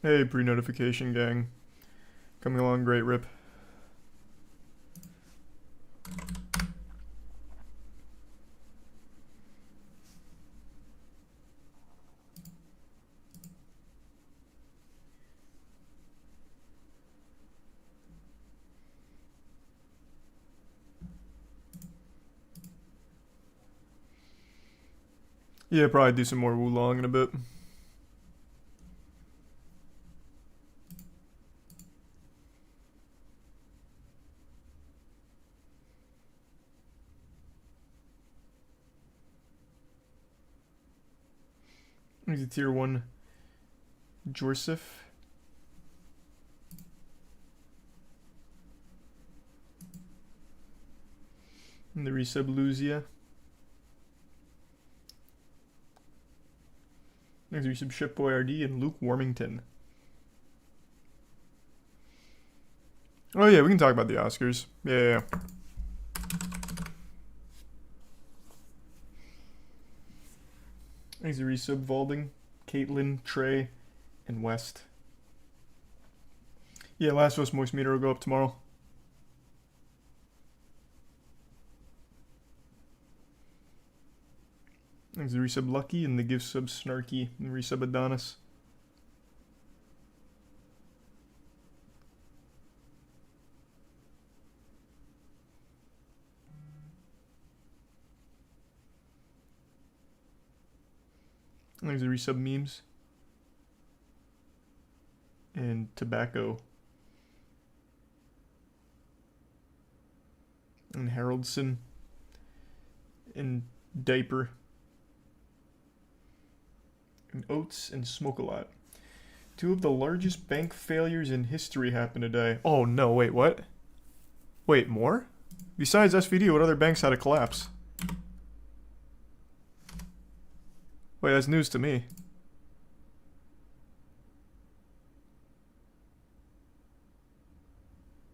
Hey, pre-notification gang. Coming along great, Rip. Yeah, probably do some more Wulong in a bit. He's a tier 1 Jorsif. And the resub Luzia. There's a resub Shipboy RD and Luke Warmington. Oh yeah, we can talk about the Oscars. Yeah. There's a resub Valding, Caitlin, Trey, and West. Yeah, Last of Us Moist Meter will go up tomorrow. There's the resub Lucky and the give sub Snarky and the resub Adonis. And there's the resub Memes. And Tobacco. And Haroldson. And Diaper. And Oats and Smoke a Lot. Two of the largest bank failures in history happened today. Oh no, wait, what? Wait, more? Besides SVD, what other banks had a collapse? Wait, that's news to me.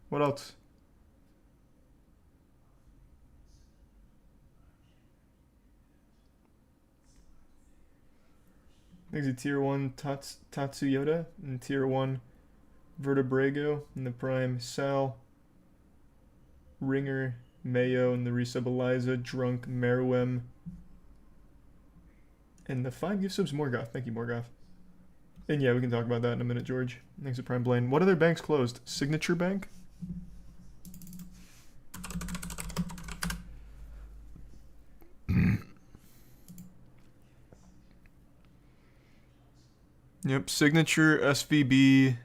What else? There's a tier 1 Tatsuyota and tier 1 Vertebrago and the prime Sal, Ringer, Mayo, and the resub Eliza, Drunk, Meruem, and the 5 gift subs Morgoth. Thank you, Morgoth. And yeah, we can talk about that in a minute, George. Thanks to Prime Blaine. What other banks closed? Signature Bank? Yep, Signature, SVB,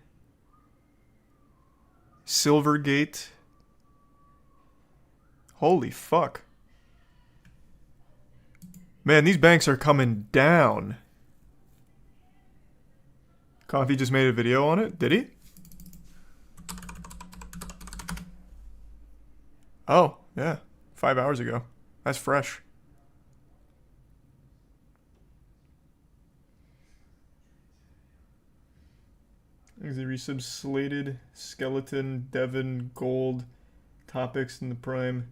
Silvergate. Holy fuck. Man, these banks are coming down. Coffee just made a video on it? Did he? Oh, yeah. 5 hours ago. That's fresh. There's the resubs Slated, Skeleton, Devon, Gold, Topics in the Prime,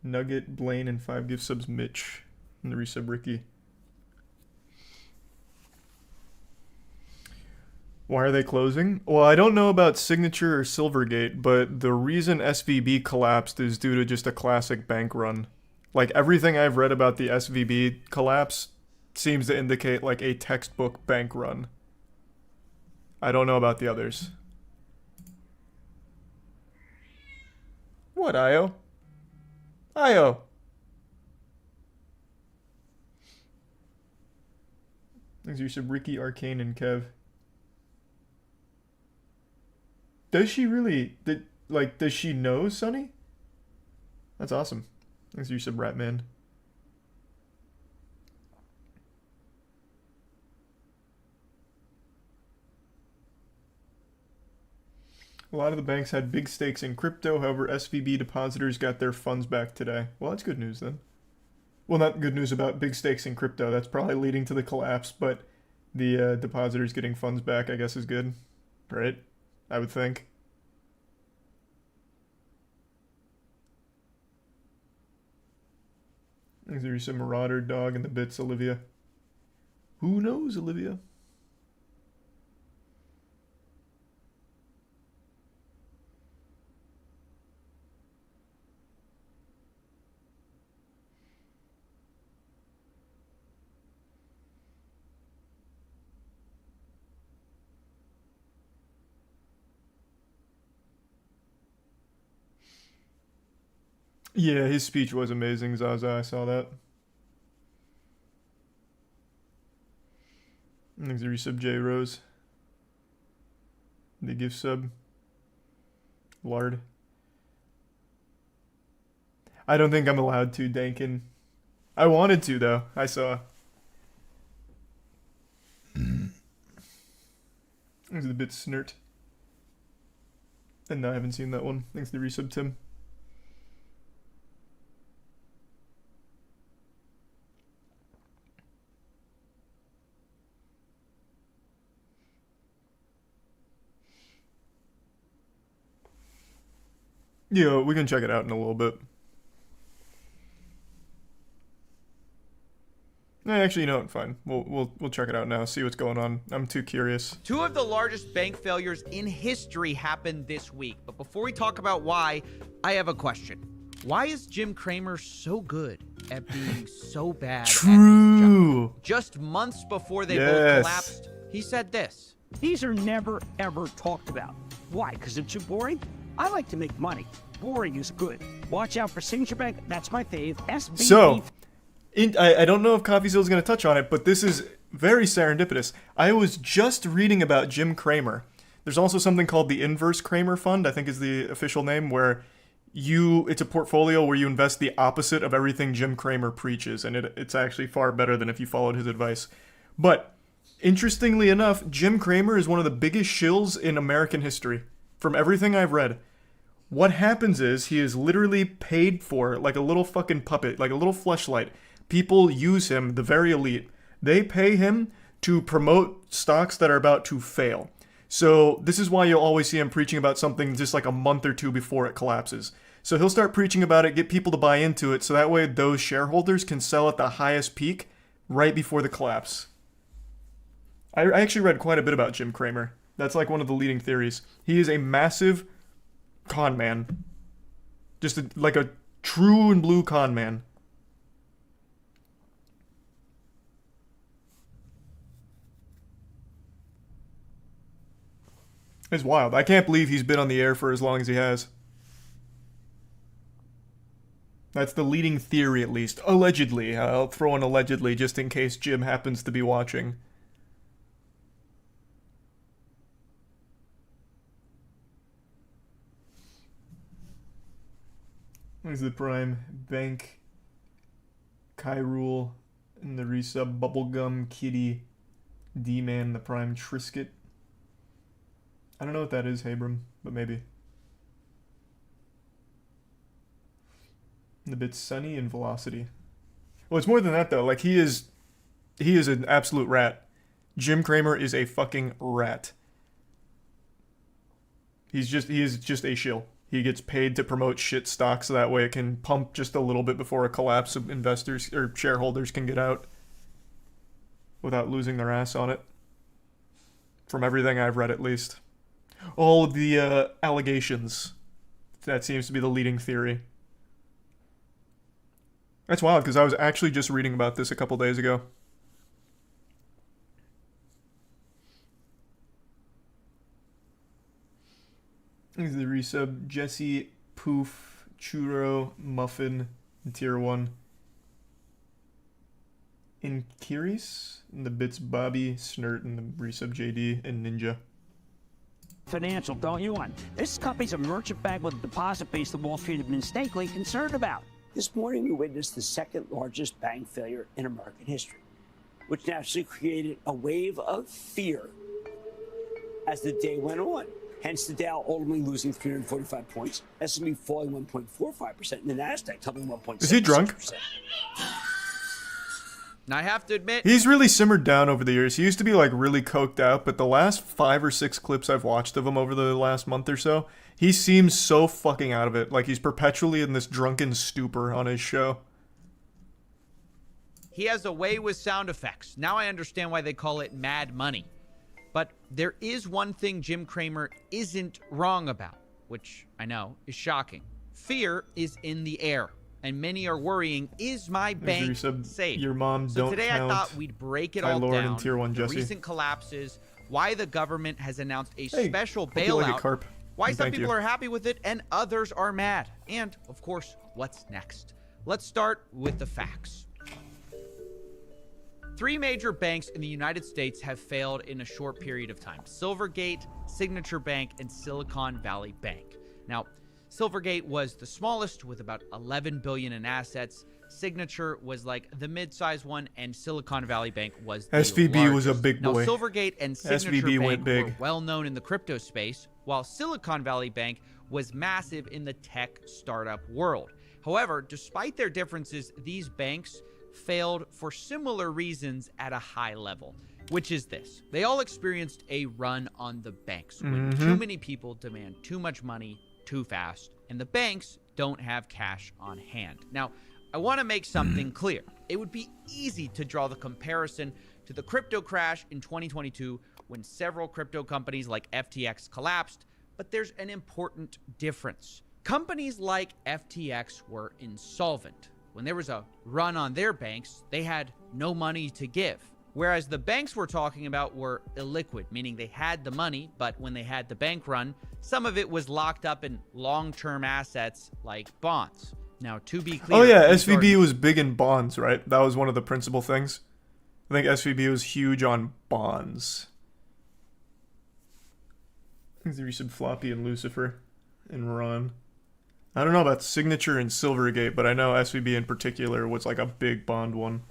Nugget, Blaine, and 5 gift subs Mitch. And the resub Ricky. Why are they closing? Well, I don't know about Signature or Silvergate, but the reason SVB collapsed is due to just a classic bank run. Like, everything I've read about the SVB collapse seems to indicate, like, a textbook bank run. I don't know about the others. What, Io? Io! Thanks, you Ricky, Arcane, and Kev. Does she really? Does she know Sunny? That's awesome. Thanks, you Ratman. A lot of the banks had big stakes in crypto, however, SVB depositors got their funds back today. Well, that's good news then. Well, not good news about big stakes in crypto. That's probably leading to the collapse, but the depositors getting funds back, I guess, is good. Right? I would think. There's a Marauder dog in the bits, Olivia. Who knows, Olivia? Yeah, his speech was amazing, Zaza. I saw that. Thanks for resub, J Rose. The gift sub. Lard. I don't think I'm allowed to, Dankin. I wanted to, though. I saw. Thanks a bit snert. And no, I haven't seen that one. Thanks to resub, Tim. Yeah, we can check it out in a little bit. Actually, you know what? Fine. We'll check it out now. See what's going on. I'm too curious. Two of the largest bank failures in history happened this week. But before we talk about why, I have a question. Why is Jim Cramer so good at being so bad at his job? Just months before they both collapsed, he said this. These are never, ever talked about. Why? Because it's too boring? I like to make money. Boring is good. Watch out for Signature Bank. That's my fave. SVB. So, I don't know if CoffeeZilla is going to touch on it, but this is very serendipitous. I was just reading about Jim Cramer. There's also something called the Inverse Cramer Fund, I think is the official name, where it's a portfolio where you invest the opposite of everything Jim Cramer preaches, and it's actually far better than if you followed his advice. But, interestingly enough, Jim Cramer is one of the biggest shills in American history, from everything I've read. What happens is, he is literally paid for like a little fucking puppet, like a little fleshlight. People use him, the very elite. They pay him to promote stocks that are about to fail. So this is why you'll always see him preaching about something just like a month or two before it collapses. So he'll start preaching about it, get people to buy into it, so that way those shareholders can sell at the highest peak right before the collapse. I actually read quite a bit about Jim Cramer. That's like one of the leading theories. He is a massive con man. Just like a true and blue con man. It's wild. I can't believe he's been on the air for as long as he has. That's the leading theory, at least. Allegedly. I'll throw in allegedly just in case Jim happens to be watching. There's the Prime Bank, Kyrule, and the resub Bubblegum Kitty, D-Man, the Prime Trisket. I don't know what that is, Habram, but maybe. And a bit Sunny and Velocity. Well, it's more than that though. Like he is an absolute rat. Jim Cramer is a fucking rat. He is just a shill. He gets paid to promote shit stocks so that way it can pump just a little bit before a collapse of investors or shareholders can get out without losing their ass on it. From everything I've read, at least. All of the allegations. That seems to be the leading theory. That's wild, because I was actually just reading about this a couple days ago. This is the resub. Jesse, Poof, Churro, Muffin, and Tier 1. Inkiris, and the bits Bobby, Snert, and the resub JD, and Ninja. Financial, don't you want? This company's a merchant bank with a deposit base that Wall Street has been mistakenly concerned about. This morning, we witnessed the second largest bank failure in American history, which naturally created a wave of fear as the day went on. Hence, the Dow ultimately losing 345 points, S&P falling 1.45%, and the Nasdaq tumbling 1.6%. Is he drunk? Now, I have to admit, He's really simmered down over the years. He used to be like really coked out, but the last 5 or 6 clips I've watched of him over the last month or so, he seems so fucking out of it. Like he's perpetually in this drunken stupor on his show. he has a way with sound effects. Now I understand why they call it Mad Money. But there is one thing Jim Cramer isn't wrong about, which I know is shocking. Fear is in the air, and many are worrying, is my bank safe? Your mom So don't today count. I thought we'd break it all Lord down, and Tier 1 the Jesse. recent collapses, why the government has announced a Hey, special hope you like it, bailout, Carp. why And some thank people you. are happy with it and others are mad, and, of course, what's next? Let's start with the facts. 3 major banks in the United States have failed in a short period of time: Silvergate, Signature Bank, and Silicon Valley Bank. Now, Silvergate was the smallest with about $11 billion in assets. Signature was like the mid-sized one, and Silicon Valley Bank was the SVB largest. was a big boy. Now, Silvergate and Signature SVB Bank went big. were well known in the crypto space, while Silicon Valley Bank was massive in the tech startup world. However, despite their differences, these banks failed for similar reasons at a high level, which is this: they all experienced a run on the banks when too many people demand too much money too fast, and the banks don't have cash on hand. Now, I want to make something clear. It would be easy to draw the comparison to the crypto crash in 2022 when several crypto companies like FTX collapsed, but there's an important difference. Companies like FTX were insolvent. When there was a run on their banks, they had no money to give. Whereas the banks we're talking about were illiquid, meaning they had the money, but when they had the bank run, some of it was locked up in long-term assets like bonds. Now, to be clear... Oh yeah, SVB was big in bonds, right? That was one of the principal things. I think SVB was huge on bonds. I think you said Floppy and Lucifer and Ron. I don't know about Signature and Silvergate, but I know SVB in particular was like a big bond one.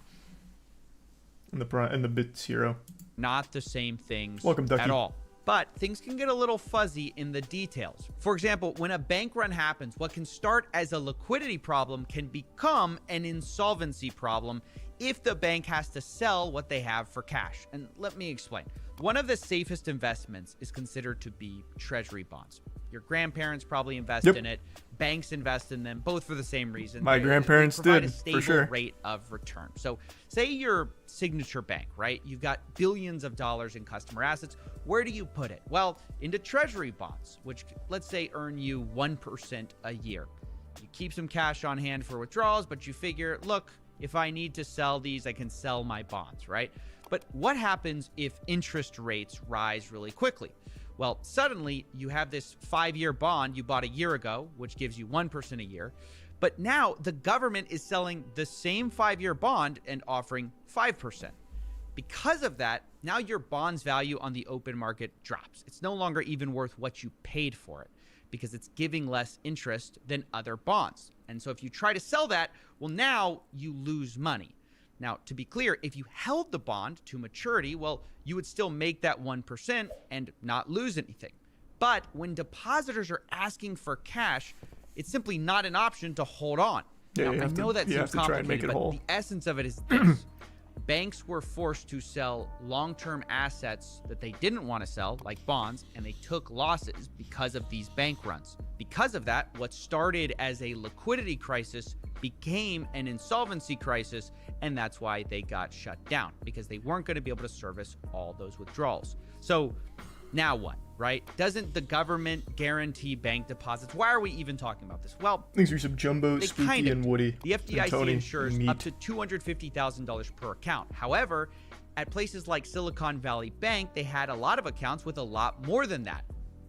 In the Bits Hero. Not the same things Welcome, Ducky. at all. But things can get a little fuzzy in the details. For example, when a bank run happens, what can start as a liquidity problem can become an insolvency problem if the bank has to sell what they have for cash. And let me explain. One of the safest investments is considered to be treasury bonds. Your grandparents probably invest in it. Banks invest in them, both for the same reason. My grandparents they provide did, a stable for sure. rate of return. So say you're Signature Bank, right? You've got billions of dollars in customer assets. Where do you put it? Well, into treasury bonds, which let's say earn you 1% a year. You keep some cash on hand for withdrawals, but you figure, look, if I need to sell these, I can sell my bonds, right? But what happens if interest rates rise really quickly? Well, suddenly you have this 5-year bond you bought a year ago, which gives you 1% a year. But now the government is selling the same 5-year bond and offering 5%. Because of that, now your bond's value on the open market drops. It's no longer even worth what you paid for it because it's giving less interest than other bonds. And so if you try to sell that, well, now you lose money. Now, to be clear, if you held the bond to maturity, well, you would still make that 1% and not lose anything. But when depositors are asking for cash, it's simply not an option to hold on. Yeah, now, I know that you seems have to try and make complicated, it but whole. the essence of it is this. Banks were forced to sell long-term assets that they didn't want to sell, like bonds, and they took losses because of these bank runs. Because of that, what started as a liquidity crisis became an insolvency crisis, and that's why they got shut down, because they weren't going to be able to service all those withdrawals. So now what, right? Doesn't the government guarantee bank deposits? Why are we even talking about this? Well, Thanks for some Jumbo, they Spooky, kind of and do. Woody. The and FDIC Tony, insures and up Meat. to $250,000 per account. However, at places like Silicon Valley Bank, they had a lot of accounts with a lot more than that.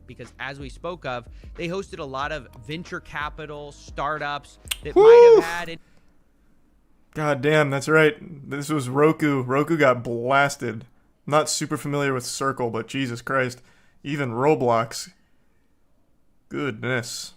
Because as we spoke of, they hosted a lot of venture capital startups that might have had it. God damn, that's right. This was Roku. Roku got blasted. I'm not super familiar with Circle, but Jesus Christ. Even Roblox. Goodness.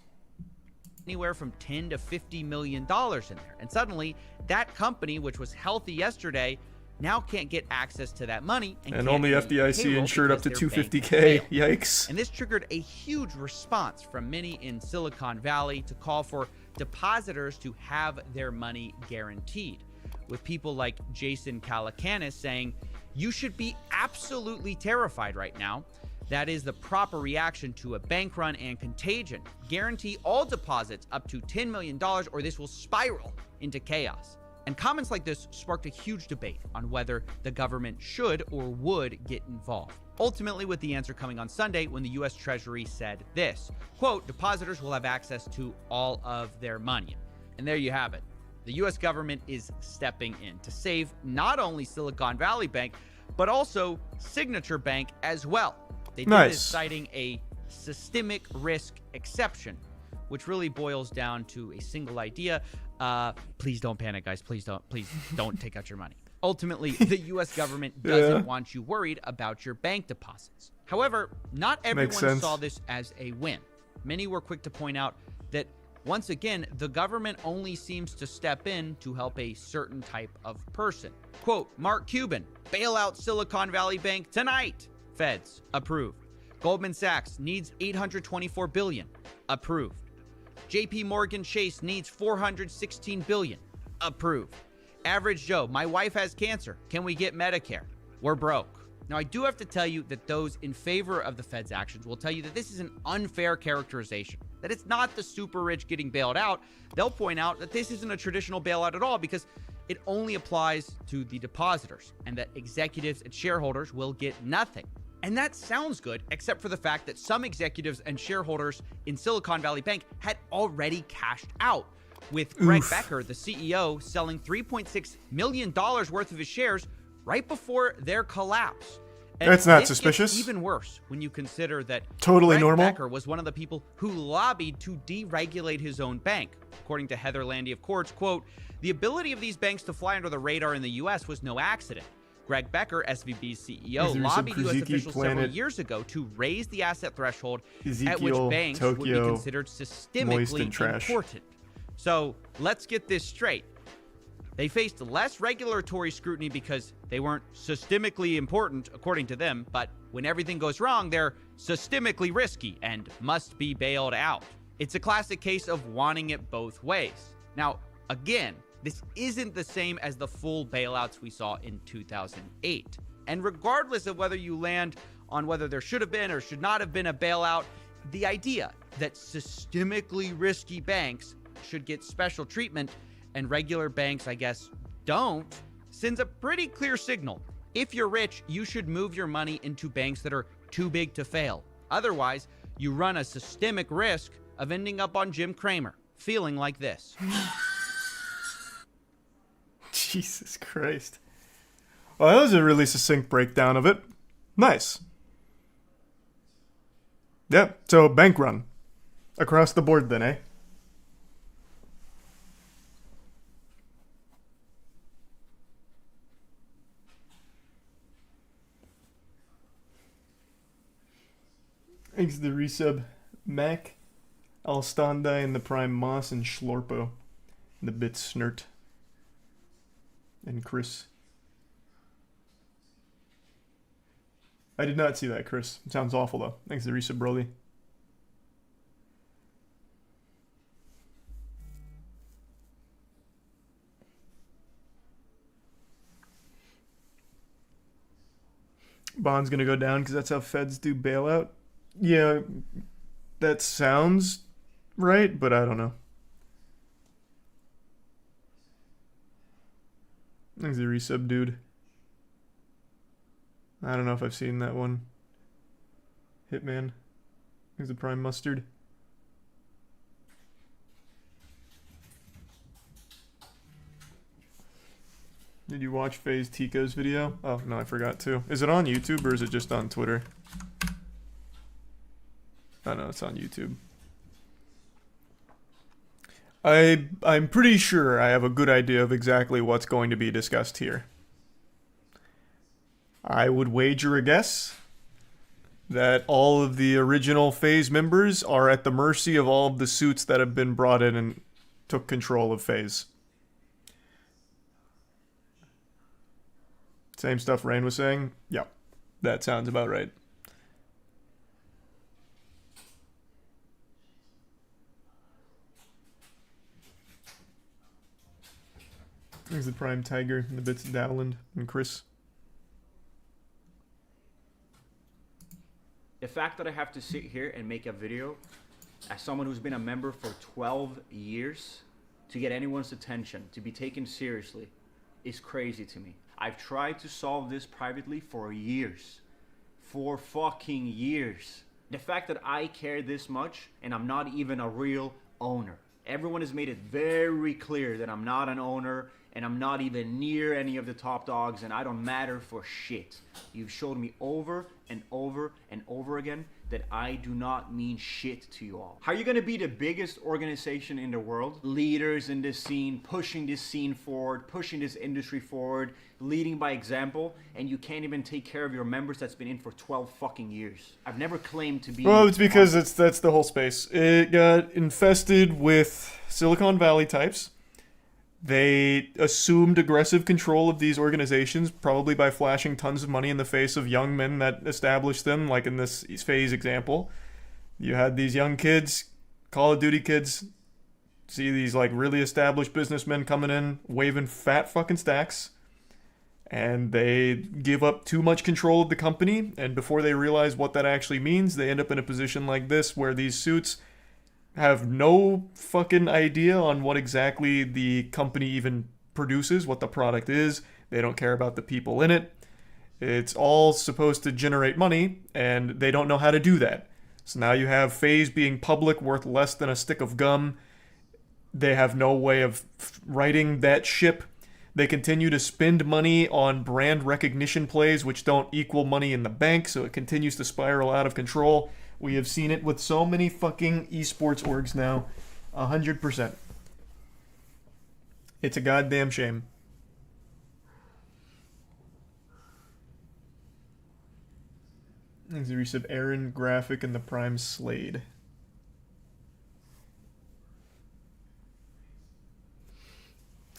Anywhere from $10 to $50 million in there. And suddenly, that company, which was healthy yesterday, now can't get access to that money. And can't only pay FDIC payroll insured up to because their bank $250K. failed. Yikes. And this triggered a huge response from many in Silicon Valley to call for depositors to have their money guaranteed, with people like Jason Calacanis saying, you should be absolutely terrified right now. That is the proper reaction to a bank run and contagion. Guarantee all deposits up to $10 million or this will spiral into chaos. And comments like this sparked a huge debate on whether the government should or would get involved. Ultimately, with the answer coming on Sunday when the U.S. Treasury said this, quote, depositors will have access to all of their money. And there you have it. The U.S. government is stepping in to save not only Silicon Valley Bank, but also Signature Bank as well. They did this citing a systemic risk exception, which really boils down to a single idea. Please don't panic, guys. Please don't take out your money. Ultimately, the U.S. government doesn't want you worried about your bank deposits. However, not everyone saw this as a win. Many were quick to point out that, once again, the government only seems to step in to help a certain type of person. Quote, Mark Cuban, bail out Silicon Valley Bank tonight. Feds, approved. Goldman Sachs needs $824 billion. Approved. JP Morgan Chase needs $416 billion. Approved. Average Joe, my wife has cancer. Can we get Medicare? We're broke. Now, I do have to tell you that those in favor of the Fed's actions will tell you that this is an unfair characterization, that it's not the super rich getting bailed out. They'll point out that this isn't a traditional bailout at all because it only applies to the depositors and that executives and shareholders will get nothing. And that sounds good, except for the fact that some executives and shareholders in Silicon Valley Bank had already cashed out, with Greg Becker, the CEO, selling $3.6 million worth of his shares right before their collapse. And that's not this suspicious. gets even worse when you consider that Totally Greg normal. Becker was one of the people who lobbied to deregulate his own bank. According to Heather Landy of Quartz, quote, the ability of these banks to fly under the radar in the U.S. was no accident. Greg Becker, SVB's CEO, lobbied U.S. officials several years ago to raise the asset threshold at which banks would be considered systemically important. So let's get this straight. They faced less regulatory scrutiny because they weren't systemically important, according to them, but when everything goes wrong, they're systemically risky and must be bailed out. It's a classic case of wanting it both ways. Now, again, this isn't the same as the full bailouts we saw in 2008. And regardless of whether you land on whether there should have been or should not have been a bailout, the idea that systemically risky banks should get special treatment and regular banks, I guess, don't, sends a pretty clear signal. If you're rich, you should move your money into banks that are too big to fail. Otherwise, you run a systemic risk of ending up on Jim Cramer, feeling like this. Jesus Christ. Well, that was a really succinct breakdown of it. Nice. Yep, so bank run. Across the board then, eh? Thanks to the resub, Mac, Alstandai, and the Prime Moss, and Schlorpo, and the Bit Snert, and Chris. I did not see that, Chris. It sounds awful, though. Thanks to the resub, Broly. Bond's gonna go down because that's how feds do bailout. Yeah, that sounds right, but I don't know. Thanks the resub, dude. I don't know if I've seen that one. Hitman. Thanks the Prime Mustard. Did you watch FaZe Tico's video? Oh, no, I forgot to. Is it on YouTube or is it just on Twitter? Oh, no, it's on YouTube. I'm pretty sure I have a good idea of exactly what's going to be discussed here. I would wager a guess that all of the original FaZe members are at the mercy of all of the suits that have been brought in and took control of FaZe. Same stuff Rain was saying? Yep, that sounds about right. There's the Prime Tiger and the bits of Dowland and Chris. The fact that I have to sit here and make a video as someone who's been a member for 12 years to get anyone's attention, to be taken seriously, is crazy to me. I've tried to solve this privately for years. For fucking years. The fact that I care this much and I'm not even a real owner. Everyone has made it very clear that I'm not an owner and I'm not even near any of the top dogs, and I don't matter for shit. You've showed me over and over and over again that I do not mean shit to you all. How are you gonna be the biggest organization in the world? Leaders in this scene, pushing this scene forward, pushing this industry forward, leading by example, and you can't even take care of your members that's been in for 12 fucking years. I've never claimed to be... Well, it's because that's the whole space. It got infested with Silicon Valley types. They assumed aggressive control of these organizations, probably by flashing tons of money in the face of young men that established them, like in this FaZe example. You had these young kids, Call of Duty kids, see these like really established businessmen coming in, waving fat fucking stacks, and they give up too much control of the company, and before they realize what that actually means, they end up in a position like this, where these suits have no fucking idea on what exactly the company even produces, what the product is. They don't care about the people in it. It's all supposed to generate money, and they don't know how to do that. So now you have FaZe being public, worth less than a stick of gum. They have no way of righting that ship. They continue to spend money on brand recognition plays, which don't equal money in the bank, so it continues to spiral out of control. We have seen it with so many fucking esports orgs now. 100%. It's a goddamn shame. There's the use of Aaron Graphic and the Prime Slade.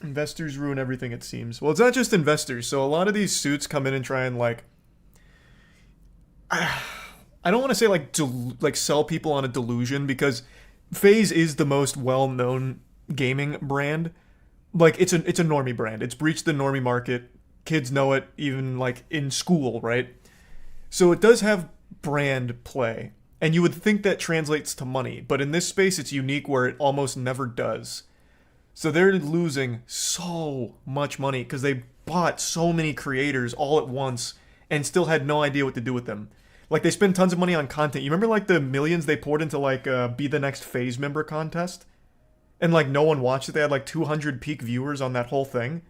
Investors ruin everything, it seems. Well, it's not just investors. So a lot of these suits come in and try and like... I don't want to say like sell people on a delusion, because FaZe is the most well-known gaming brand. Like it's a normie brand. It's breached the normie market. Kids know it even like in school, right? So it does have brand play. And you would think that translates to money, but in this space it's unique where it almost never does. So they're losing so much money because they bought so many creators all at once and still had no idea what to do with them. Like, they spend tons of money on content. You remember, like, the millions they poured into, like, Be the Next FaZe member contest? And, like, no one watched it. They had, like, 200 peak viewers on that whole thing.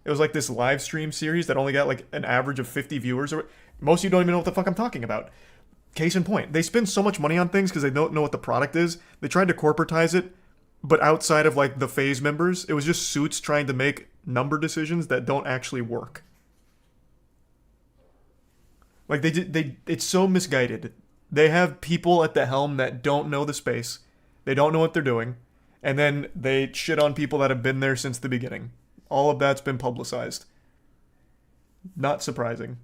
It was, like, this live stream series that only got, like, an average of 50 viewers. Most of you don't even know what the fuck I'm talking about. Case in point. They spend so much money on things because they don't know what the product is. They tried to corporatize it, but outside of, like, the FaZe members, it was just suits trying to make number decisions that don't actually work. Like, it's so misguided. They have people at the helm that don't know the space. They don't know what they're doing. And then they shit on people that have been there since the beginning. All of that's been publicized. Not surprising.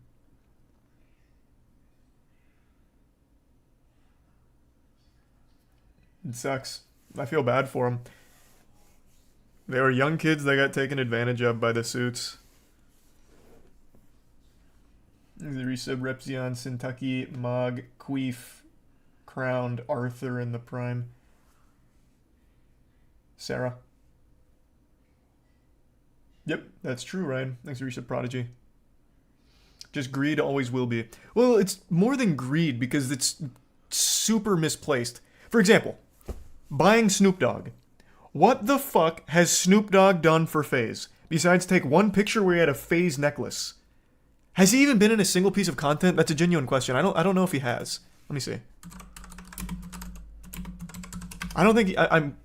It sucks. I feel bad for them. They were young kids that got taken advantage of by the suits. The resub Repzion, Kentucky, Mog, Queef, Crowned, Arthur in the Prime. Sarah. Yep, that's true, Ryan. Thanks for resub Prodigy. Just greed always will be. Well, it's more than greed because it's super misplaced. For example, buying Snoop Dogg. What the fuck has Snoop Dogg done for FaZe? Besides take one picture where he had a FaZe necklace. Has he even been in a single piece of content? That's a genuine question. I don't know if he has. Let me see. I don't think I'm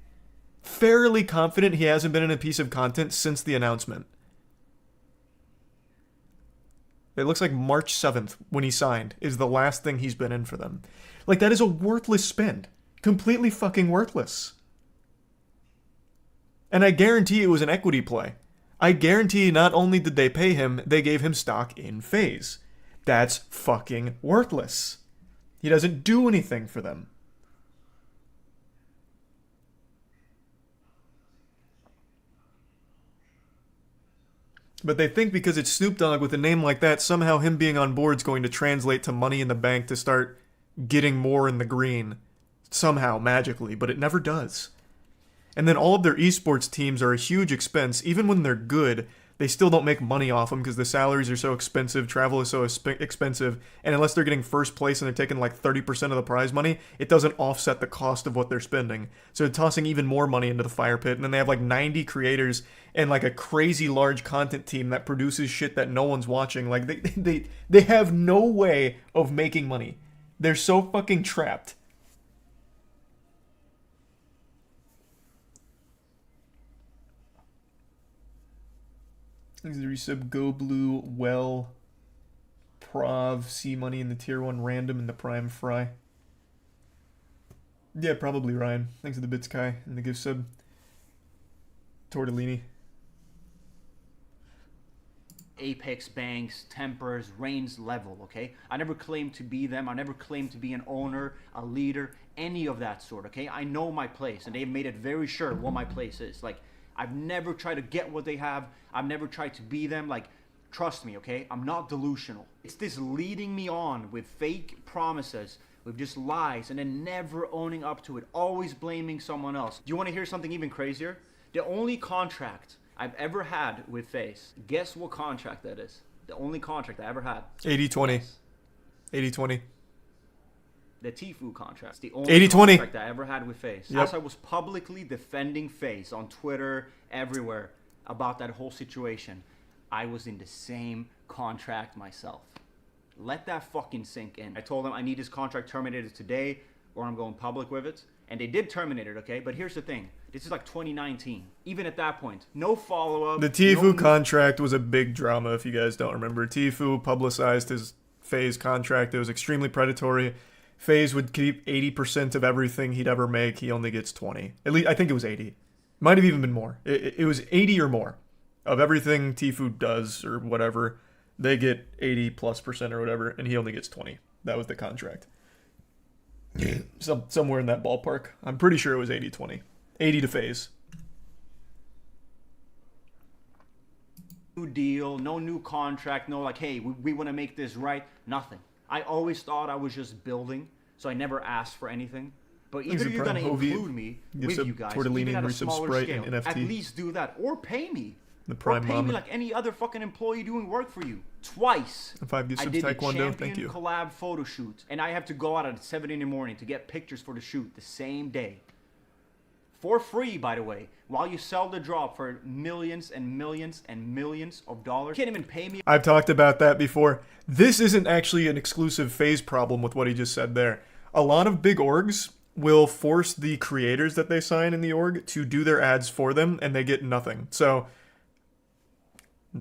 fairly confident he hasn't been in a piece of content since the announcement. It looks like March 7th when he signed is the last thing he's been in for them. Like, that is a worthless spend. Completely fucking worthless. And I guarantee it was an equity play. I guarantee not only did they pay him, they gave him stock in FaZe. That's fucking worthless. He doesn't do anything for them. But they think because it's Snoop Dogg with a name like that, somehow him being on board is going to translate to money in the bank to start getting more in the green. Somehow, magically, but it never does. And then all of their esports teams are a huge expense, even when they're good. they still don't make money off them because the salaries are so expensive, travel is so expensive, and unless they're getting first place and they're taking like 30% of the prize money, it doesn't offset the cost of what they're spending. So they're tossing even more money into the fire pit, and then they have like 90 creators and like a crazy large content team that produces shit that no one's watching. Like they have no way of making money. They're so fucking trapped. Thanks to the resub, Go Blue, Well, Prov, C Money in the tier 1 random in the prime fry. Yeah, probably Ryan. Thanks to the Bits Kai and the gift sub. Tortellini. Apex Banks, Tempers, Reigns level, okay? I never claimed to be them. I never claimed to be an owner, a leader, any of that sort, okay? I know my place, and they've made it very sure what my place is. Like, I've never tried to get what they have. I've never tried to be them. Like, trust me, okay? I'm not delusional. It's this leading me on with fake promises, with just lies, and then never owning up to it, always blaming someone else. Do you want to hear something even crazier? The only contract I've ever had with FaZe, guess what contract that is? The only contract I ever had. 80-20. Yes. 80-20. The Tfue contract. It's the only 80-20. contract I ever had with FaZe. Yep. As I was publicly defending FaZe on Twitter, everywhere, about that whole situation, I was in the same contract myself. Let that fucking sink in. I told them I need this contract terminated today or I'm going public with it. And they did terminate it, okay? But here's the thing. This is like 2019. Even at that point, no follow-up. The Tfue contract was a big drama, if you guys don't remember. Tfue publicized his FaZe contract. It was extremely predatory. FaZe would keep 80% of everything he'd ever make. He only gets 20. At least, I think it was 80. Might have even been more. It was 80 or more of everything Tfue does or whatever. They get 80+% or whatever, and he only gets 20. That was the contract. Somewhere in that ballpark. I'm pretty sure it was 80-20. 80 to FaZe. New deal, no new contract, no like, hey, we want to make this right. Nothing. I always thought I was just building, so I never asked for anything. But either you're going to include me with you guys, even at a smaller scale, at least do that. Or pay me. The Prime or pay Mom. me like any other fucking employee doing work for you. Twice. And 5 gift I subs did the Taekwondo, Champion thank you. collab photo shoot, and I have to go out at 7 in the morning to get pictures for the shoot the same day. For free, by the way, while you sell the drop for millions and millions and millions of dollars. You can't even pay me. I've talked about that before. This isn't actually an exclusive FaZe problem with what he just said there. A lot of big orgs will force the creators that they sign in the org to do their ads for them, and they get nothing. So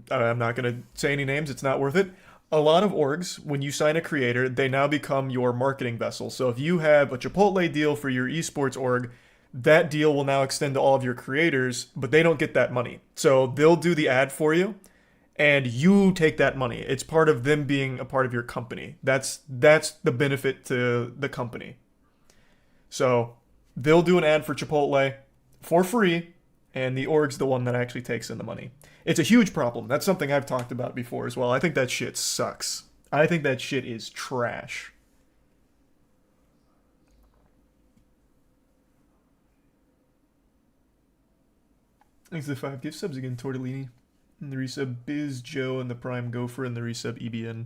I'm not going to say any names. It's not worth it. A lot of orgs, when you sign a creator, they now become your marketing vessel. So if you have a Chipotle deal for your esports org, that deal will now extend to all of your creators, but they don't get that money. So they'll do the ad for you, and you take that money. It's part of them being a part of your company. That's the benefit to the company. So they'll do an ad for Chipotle for free, and the org's the one that actually takes in the money. It's a huge problem. That's something I've talked about before as well. I think that shit sucks. I think that shit is trash. Thanks to the 5 gift subs again, Tortellini. And the resub Biz Joe and the Prime Gopher and the resub EBN.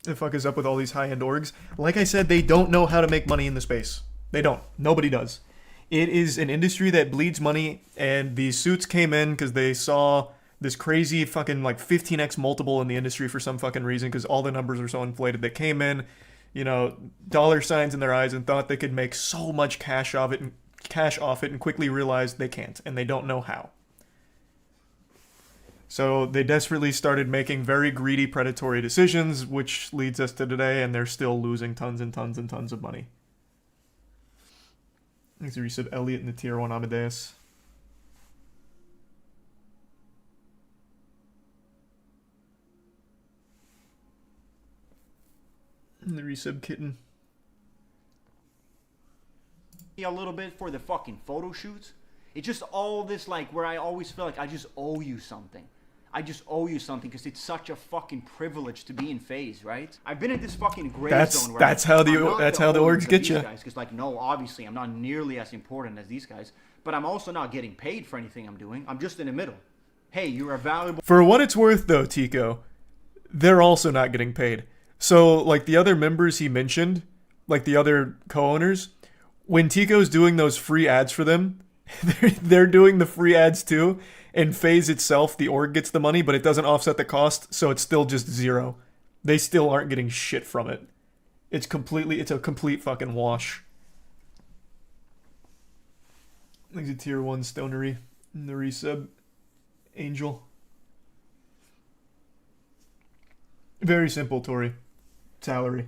The fuck is up with all these high-end orgs? Like I said, they don't know how to make money in the space. They don't. Nobody does. It is an industry that bleeds money, and these suits came in because they saw this crazy fucking like 15x multiple in the industry for some fucking reason because all the numbers are so inflated. They came in, you know, dollar signs in their eyes and thought they could make so much cash off it and quickly realized they can't, and they don't know how. So they desperately started making very greedy, predatory decisions, which leads us to today, and they're still losing tons and tons and tons of money. Thanks to resub Elliot in the tier 1 Amadeus. And the resub Kitten. A little bit for the fucking photo shoots. It's just all this like where I always feel like I just owe you something. I just owe you something because it's such a fucking privilege to be in FaZe, right? I've been in this fucking gray zone where that's how the owner orgs of get these you. guys, because like, no, obviously I'm not nearly as important as these guys, but I'm also not getting paid for anything I'm doing. I'm just in the middle. Hey, you're a valuable. For what it's worth, though, Tico, they're also not getting paid. So, like, the other members he mentioned, like the other co-owners, when Tico's doing those free ads for them, they're doing the free ads too, and FaZe itself, the org gets the money, but it doesn't offset the cost, so it's still just zero. They still aren't getting shit from it. It's a complete fucking wash. Thanks to Tier 1 Stonery in the resub. Angel. Very simple, Tori. Salary.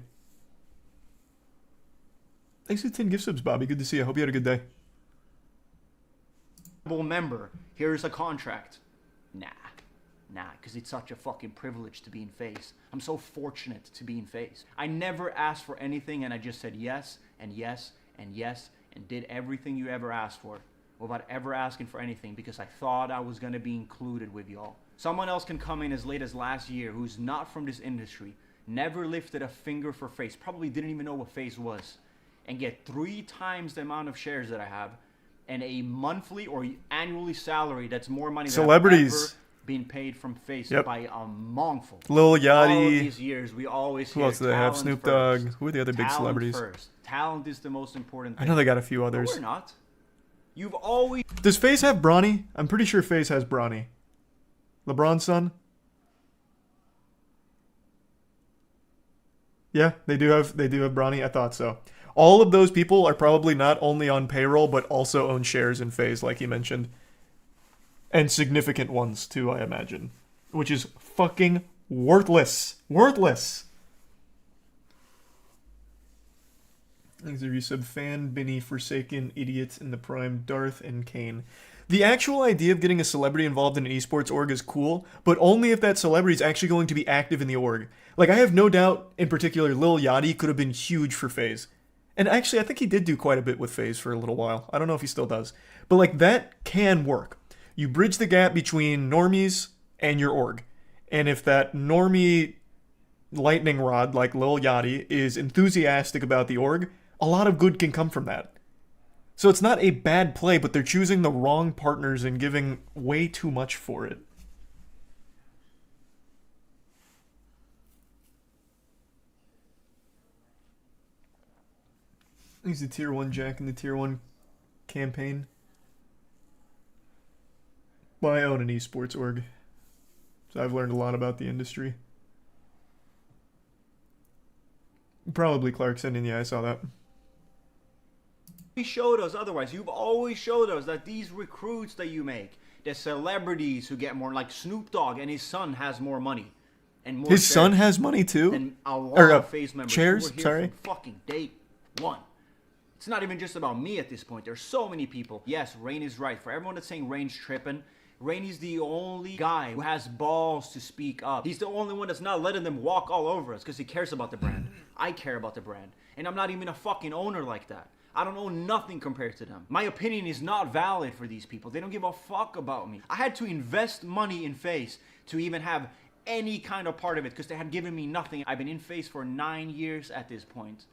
Thanks for 10 gift subs, Bobby. Good to see you. I hope you had a good day. Member, here's a contract. Nah, because it's such a fucking privilege to be in FaZe. I'm so fortunate to be in FaZe. I never asked for anything, and I just said yes, and yes, and yes, and did everything you ever asked for without ever asking for anything because I thought I was gonna be included with y'all. Someone else can come in as late as last year who's not from this industry, never lifted a finger for FaZe, probably didn't even know what FaZe was, and get 3 times the amount of shares that I have, and a monthly or annually salary that's more money than Celebrities. I've ever been paid from FaZe Yep. by a mongful. Lil All of Yachty. these years, we always Who hear else do they have? talent Snoop first. Dogg. Who are the other big Talent celebrities? First. Talent is the most important I thing. know they got a few No, others. we're not. You've always Does FaZe have Bronny? I'm pretty sure FaZe has Bronny. LeBron's son? Yeah, they do have Bronny. I thought so. All of those people are probably not only on payroll but also own shares in FaZe, like he mentioned. And significant ones too, I imagine. Which is fucking worthless. Worthless. Thanks to resub fan, Benny, Forsaken, Idiot, in the Prime, Darth, and Kane. The actual idea of getting a celebrity involved in an esports org is cool, but only if that celebrity is actually going to be active in the org. Like, I have no doubt, in particular, Lil Yachty could have been huge for FaZe. And actually, I think he did do quite a bit with FaZe for a little while. I don't know if he still does. But, like, that can work. You bridge the gap between normies and your org. And if that normie lightning rod, like Lil Yachty, is enthusiastic about the org, a lot of good can come from that. So it's not a bad play, but they're choosing the wrong partners and giving way too much for it. He's the Tier 1 Jack in the Tier 1 campaign. Well, I own an esports org, so I've learned a lot about the industry. Probably Clarkson, and yeah, I saw that. showed us otherwise. You've always showed us that these recruits that you make, the celebrities who get more, like Snoop Dogg, and his son has more money. And more His son shares has money too? than a lot Or, of FaZe members who shares? were here Sorry. from fucking day one. It's not even just about me at this point. There's so many people. Yes, Rain is right. For everyone that's saying Rain's tripping, Rain is the only guy who has balls to speak up. He's the only one that's not letting them walk all over us because he cares about the brand. I care about the brand. And I'm not even a fucking owner like that. I don't own nothing compared to them. My opinion is not valid for these people. They don't give a fuck about me. I had to invest money in FaZe to even have any kind of part of it because they had given me nothing. I've been in FaZe for 9 years at this point.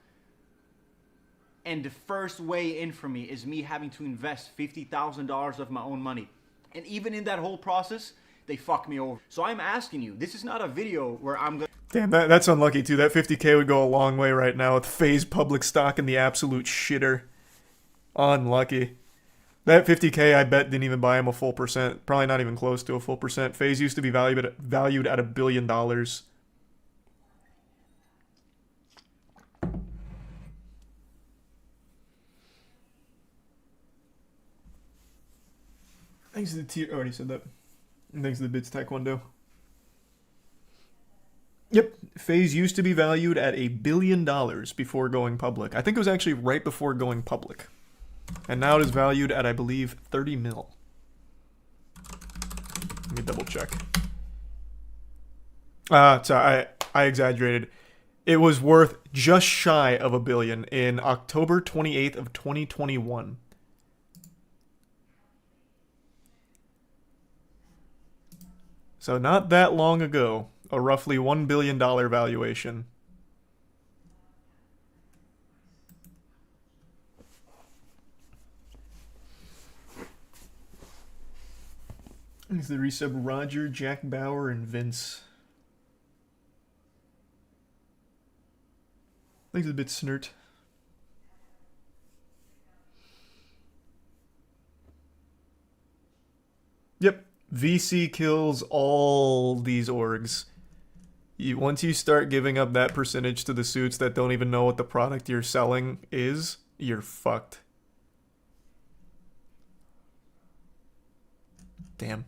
And the first way in for me is me having to invest $50,000 of my own money. And even in that whole process, they fuck me over. So I'm asking you, this is not a video where I'm gonna... Damn, that's unlucky too. That 50K would go a long way right now with FaZe public stock and the absolute shitter. Unlucky. That 50K, I bet, didn't even buy him a full percent. Probably not even close to a full percent. FaZe used to be valued at $1 billion. Thanks to the tier. Already said that. And thanks to the Bits Taekwondo. Yep, FaZe used to be valued at $1 billion before going public. I think it was actually right before going public. And now it is valued at, I believe, 30 mil. Let me double check. So I exaggerated. It was worth just shy of $1 billion in October 28th of 2021. So not that long ago, a roughly $1 billion valuation. Thanks to the resub Roger, Jack Bauer, and Vince. Thanks a bit, Snert. Yep, VC kills all these orgs. Once you start giving up that percentage to the suits that don't even know what the product you're selling is, you're fucked. Damn.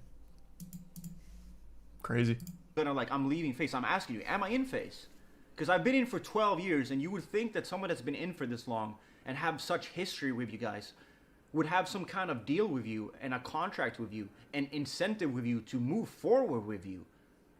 Crazy. Gonna like, I'm leaving FaZe. I'm asking you, am I in FaZe? Because I've been in for 12 years, and you would think that someone that's been in for this long and have such history with you guys would have some kind of deal with you and a contract with you, an incentive with you to move forward with you.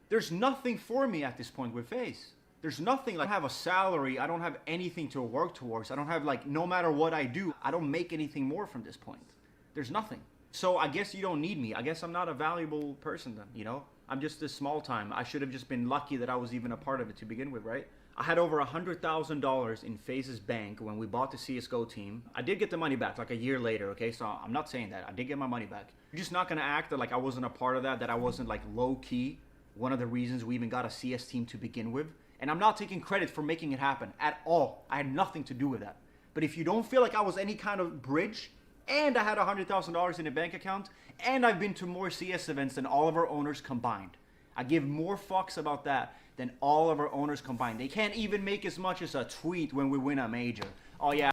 There's nothing for me at this point with FaZe. There's nothing. Like, I have a salary. I don't have anything to work towards. I don't have, like, no matter what I do, I don't make anything more from this point. There's nothing. So I guess you don't need me. I guess I'm not a valuable person then, you know? I'm just this small time. I should have just been lucky that I was even a part of it to begin with, right? I had over $100,000 in FaZe's bank when we bought the CSGO team. I did get the money back like a year later, okay? So I'm not saying that. I did get my money back. You're just not gonna act like I wasn't a part of that I wasn't like low-key one of the reasons we even got a CS team to begin with. And I'm not taking credit for making it happen at all. I had nothing to do with that. But if you don't feel like I was any kind of bridge, and I had $100,000 in a bank account, and I've been to more CS events than all of our owners combined. I give more fucks about that than all of our owners combined. They can't even make as much as a tweet when we win a major. Oh yeah.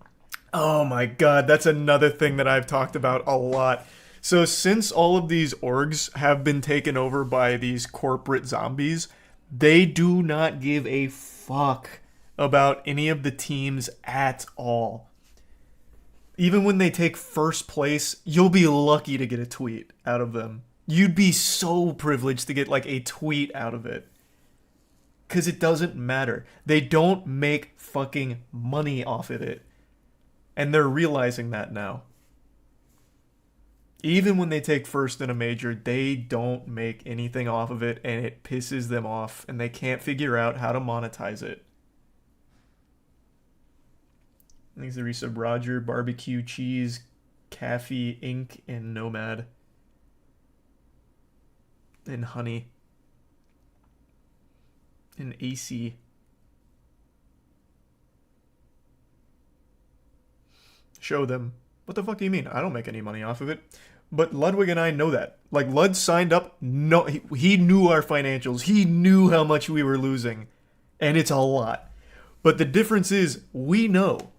Oh my god, that's another thing that I've talked about a lot. So since all of these orgs have been taken over by these corporate zombies, they do not give a fuck about any of the teams at all. Even when they take first place, you'll be lucky to get a tweet out of them. You'd be so privileged to get like a tweet out of it. Because it doesn't matter. They don't make fucking money off of it. And they're realizing that now. Even when they take first in a major, they don't make anything off of it, and it pisses them off, and they can't figure out how to monetize it. Thanks to resub Roger, Barbecue Cheese, Caffey, Ink, and Nomad. And Honey. And AC. Show them. What the fuck do you mean? I don't make any money off of it. But Ludwig and I know that. Like, Lud signed up, no, he knew our financials. He knew how much we were losing. And it's a lot. But the difference is, we know.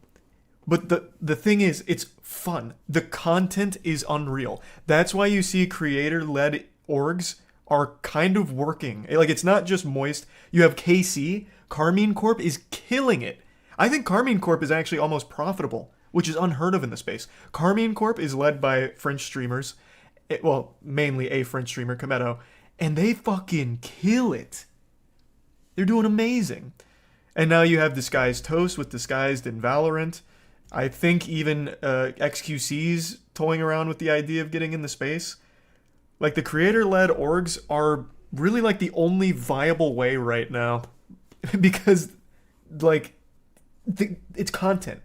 But the thing is, it's fun. The content is unreal. That's why you see creator-led orgs are kind of working. Like, it's not just Moist. You have KC. Carmine Corp is killing it. I think Carmine Corp is actually almost profitable, which is unheard of in the space. Carmine Corp is led by French streamers. Well, mainly a French streamer, Kometo. And they fucking kill it. They're doing amazing. And now you have Disguised Toast with Disguised in Valorant. I think even XQC's toying around with the idea of getting in the space. Like, the creator-led orgs are really like the only viable way right now. Because, like, it's content.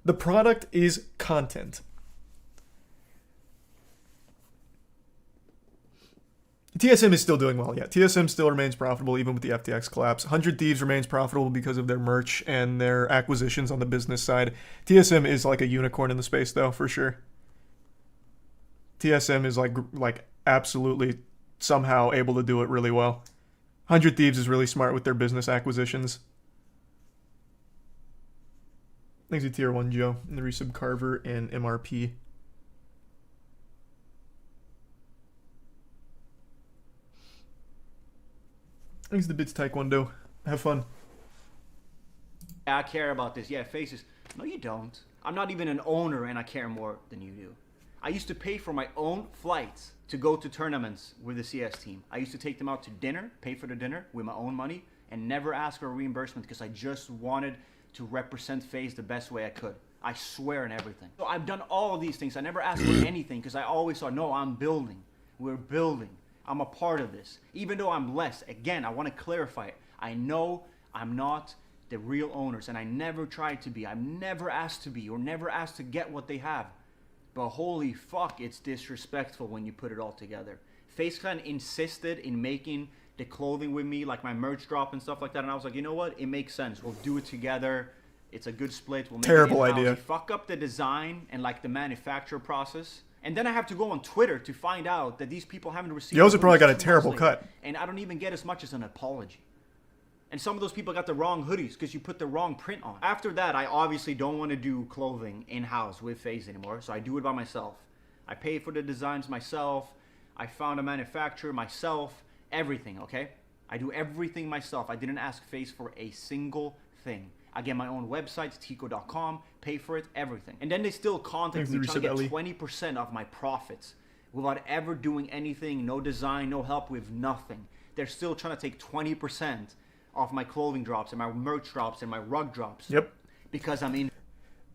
The product is content. TSM is still doing well, yeah. TSM still remains profitable even with the FTX collapse. 100 Thieves remains profitable because of their merch and their acquisitions on the business side. TSM is like a unicorn in the space, though, for sure. TSM is like absolutely somehow able to do it really well. 100 Thieves is really smart with their business acquisitions. Thanks to Tier 1 Joe, and the resub Carver and MRP. Thanks to Bits Taekwondo. Have fun. I care about this. Yeah, FaZe. No, you don't. I'm not even an owner and I care more than you do. I used to pay for my own flights to go to tournaments with the CS team. I used to take them out to dinner, pay for the dinner with my own money, and never ask for a reimbursement because I just wanted to represent FaZe the best way I could. I swear on everything. So I've done all of these things. I never asked for anything because I always thought, no, I'm building. We're building. I'm a part of this. Even though I'm less, again, I want to clarify it. I know I'm not the real owners, and I never tried to be. I'm never asked to be or never asked to get what they have. But holy fuck, it's disrespectful when you put it all together. FaZe Clan insisted in making the clothing with me, like my merch drop and stuff like that, and I was like, you know what? It makes sense. We'll do it together. It's a good split. We'll make Terrible it in-house. idea. You fuck up the design and like the manufacture process, and then I have to go on Twitter to find out that these people haven't received. You also the probably got a hoodies 2 months terrible later, cut. and I don't even get as much as an apology. And some of those people got the wrong hoodies because you put the wrong print on. After that, I obviously don't want to do clothing in-house with FaZe anymore, so I do it by myself. I pay for the designs myself. I found a manufacturer myself. Everything, okay? I do everything myself. I didn't ask FaZe for a single thing. I get my own website, tico.com, pay for it, everything. And then they still contact me trying to get 20% of my profits without ever doing anything, no design, no help, with nothing. They're still trying to take 20% off my clothing drops and my merch drops and my rug drops. Yep. Because I'm in.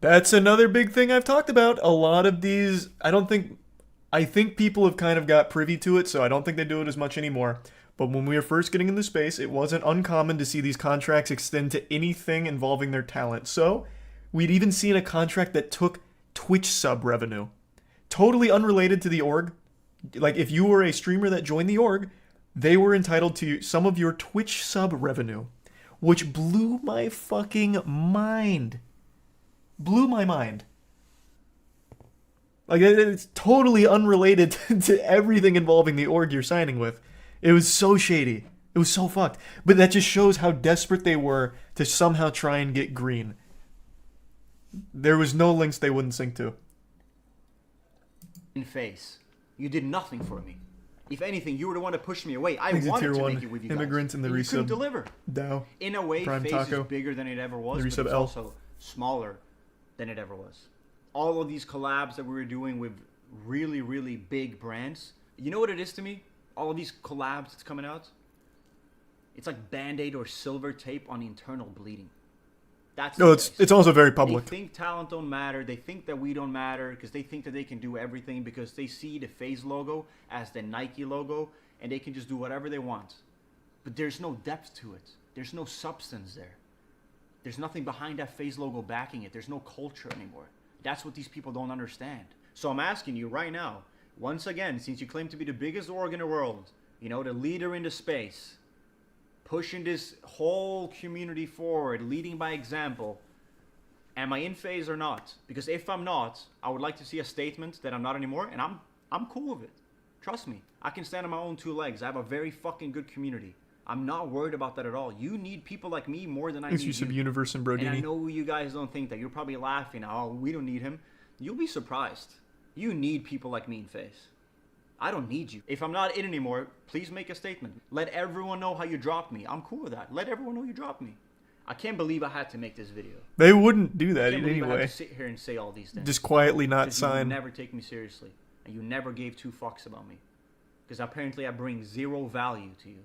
That's another big thing I've talked about. A lot of these, I think people have kind of got privy to it, so I don't think they do it as much anymore. But when we were first getting into space, it wasn't uncommon to see these contracts extend to anything involving their talent. So we'd even seen a contract that took Twitch sub revenue. Totally unrelated to the org. Like, if you were a streamer that joined the org, they were entitled to some of your Twitch sub revenue, which blew my fucking mind. Blew my mind. Like, it's totally unrelated to everything involving the org you're signing with. It was so shady. It was so fucked. But that just shows how desperate they were to somehow try and get green. There was no links they wouldn't sync to. In FaZe. You did nothing for me. If anything, you were the one that pushed me away. I Exit wanted tier to one, make it with you immigrant guys. in the and you couldn't resub. deliver. Dow. In a way, Prime FaZe Taco. is bigger than it ever was, The but resub it's L. also smaller than it ever was. All of these collabs that we were doing with really, really big brands. You know what it is to me? All of these collabs that's coming out? It's like Band-Aid or silver tape on internal bleeding. That's No, it's also very public. They think talent don't matter. They think that we don't matter because they think that they can do everything because they see the FaZe logo as the Nike logo and they can just do whatever they want. But there's no depth to it. There's no substance there. There's nothing behind that FaZe logo backing it. There's no culture anymore. That's what these people don't understand. So I'm asking you right now, once again, since you claim to be the biggest org in the world, you know, the leader in the space, pushing this whole community forward, leading by example, am I in FaZe or not? Because if I'm not, I would like to see a statement that I'm not anymore, and I'm cool with it. Trust me, I can stand on my own 2 legs. I have a very fucking good community. I'm not worried about that at all. You need people like me more than I Thanks need for you. sub universe and And I Brodini. know you guys don't think that. You're probably laughing. Oh, we don't need him. You'll be surprised. You need people like me in FaZe. I don't need you. If I'm not in anymore, please make a statement. Let everyone know how you dropped me. I'm cool with that. Let everyone know you dropped me. I can't believe I had to make this video. They wouldn't do I that can't believe I had anyway. to sit here and say all these things. Just quietly not Because you sign. never take me seriously. And you never gave 2 fucks about me. Because apparently I bring 0 value to you.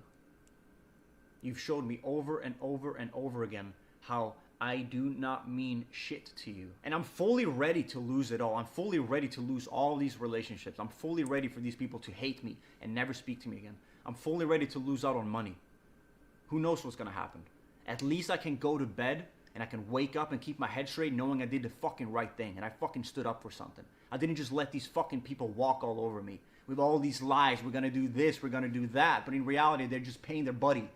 You've showed me over and over and over again how I do not mean shit to you. And I'm fully ready to lose it all. I'm fully ready to lose all these relationships. I'm fully ready for these people to hate me and never speak to me again. I'm fully ready to lose out on money. Who knows what's gonna happen? At least I can go to bed and I can wake up and keep my head straight knowing I did the fucking right thing and I fucking stood up for something. I didn't just let these fucking people walk all over me with all these lies. We're gonna do this, we're gonna do that. But in reality, they're just paying their buddy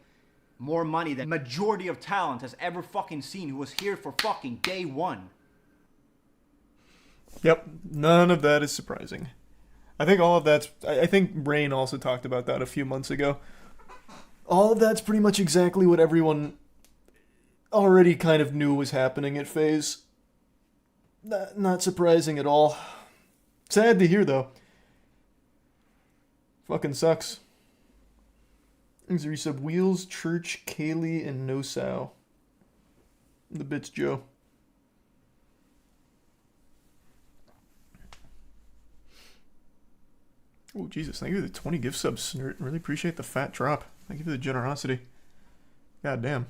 more money than majority of talent has ever fucking seen, who was here for fucking day 1. Yep, none of that is surprising. I think all of that's... I think Rain also talked about that a few months ago. All of that's pretty much exactly what everyone already kind of knew was happening at FaZe. Not surprising at all. Sad to hear, though. Fucking sucks. Thanks for resub Wheels, Church, Kaylee, and Nosau. The bits, Joe. Oh, Jesus. Thank you for the 20 gift subs, Snurt. Really appreciate the fat drop. Thank you for the generosity. God damn.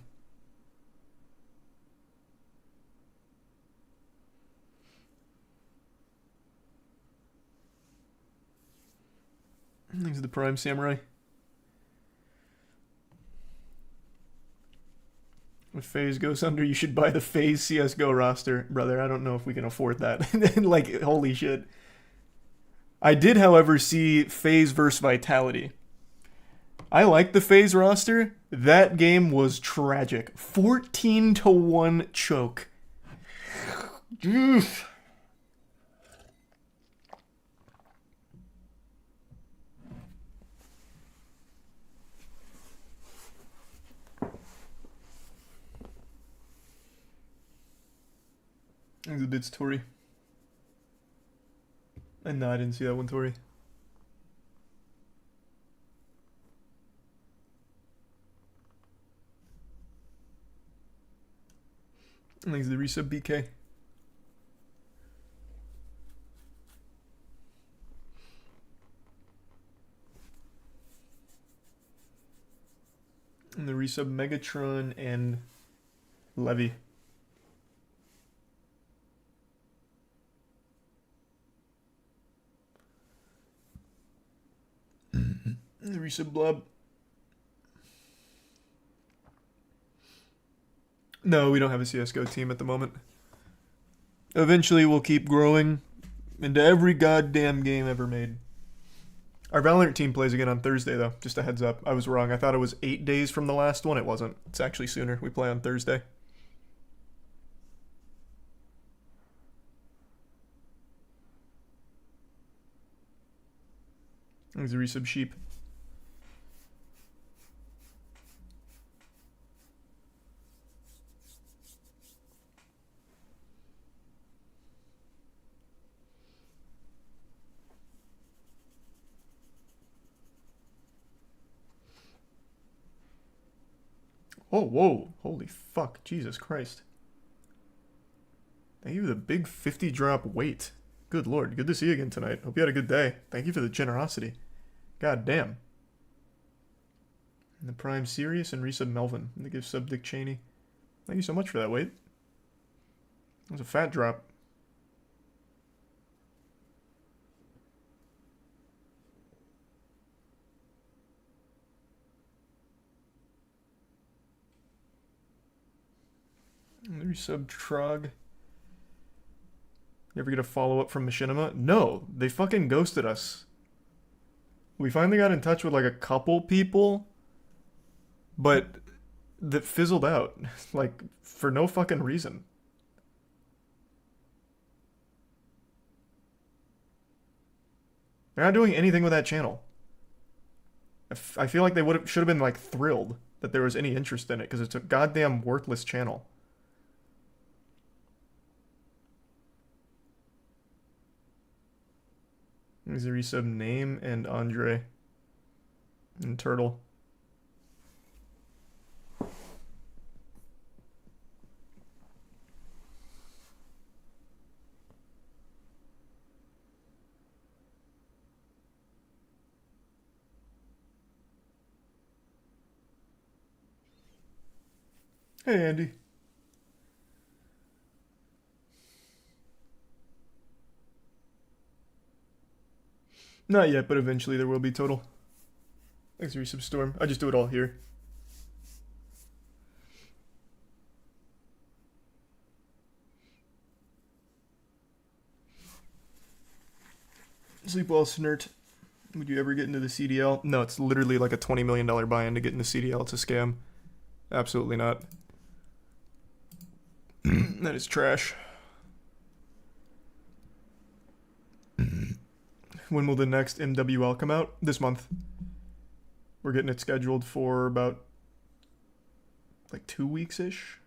Thanks to the Prime Samurai. If FaZe goes under, you should buy the FaZe CSGO roster. Brother, I don't know if we can afford that. Like, holy shit. I did, however, see FaZe vs. Vitality. I like the FaZe roster. That game was tragic. 14-1 choke. Oof. Thanks a bit, Tori. And no, I didn't see that one, Tori. Thanks the resub, BK. And the resub, Megatron and Levy. The resub, Blob. No, we don't have a CSGO team at the moment. Eventually, we'll keep growing into every goddamn game ever made. Our Valorant team plays again on Thursday, though. Just a heads up. I was wrong. I thought it was 8 days from the last one. It wasn't. It's actually sooner. We play on Thursday. There's a resub sheep. Oh, whoa. Holy fuck. Jesus Christ. Thank you for the big 50 drop weight. Good lord. Good to see you again tonight. Hope you had a good day. Thank you for the generosity. God damn. And the Prime Sirius and resub Melvin. And the gift sub Dick Cheney. Thank you so much for that weight. That was a fat drop. And the resub Trog. You ever get a follow-up from Machinima? No, they fucking ghosted us. We finally got in touch with like a couple people, but that fizzled out, like, for no fucking reason. They're not doing anything with that channel. I feel like they should have been like thrilled that there was any interest in it, because it's a goddamn worthless channel. There's a resub Name and Andre. And Turtle. Hey, Andy. Not yet, but eventually there will be total. Thanks, resub Storm. I just do it all here. Sleep well, Snert. Would you ever get into the CDL? No, it's literally like a $20 million buy-in to get into CDL. It's a scam. Absolutely not. That is trash. When will the next MWL come out? This month. We're getting it scheduled for about like 2 weeks-ish.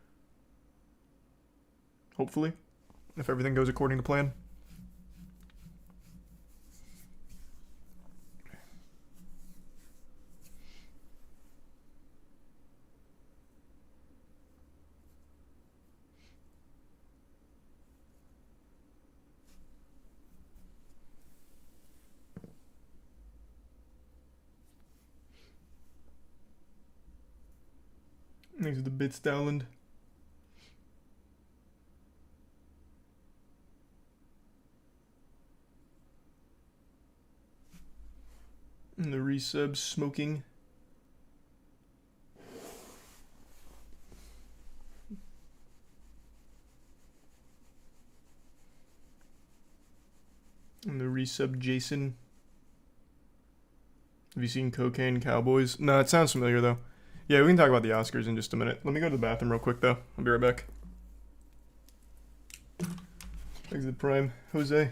Hopefully. If everything goes according to plan. Thanks to the bits, Dowland. And the resub Smoking. And the resub Jason. Have you seen Cocaine Cowboys? No, it sounds familiar though. Yeah, we can talk about the Oscars in just a minute. Let me go to the bathroom real quick though. I'll be right back. Exit Prime. Jose.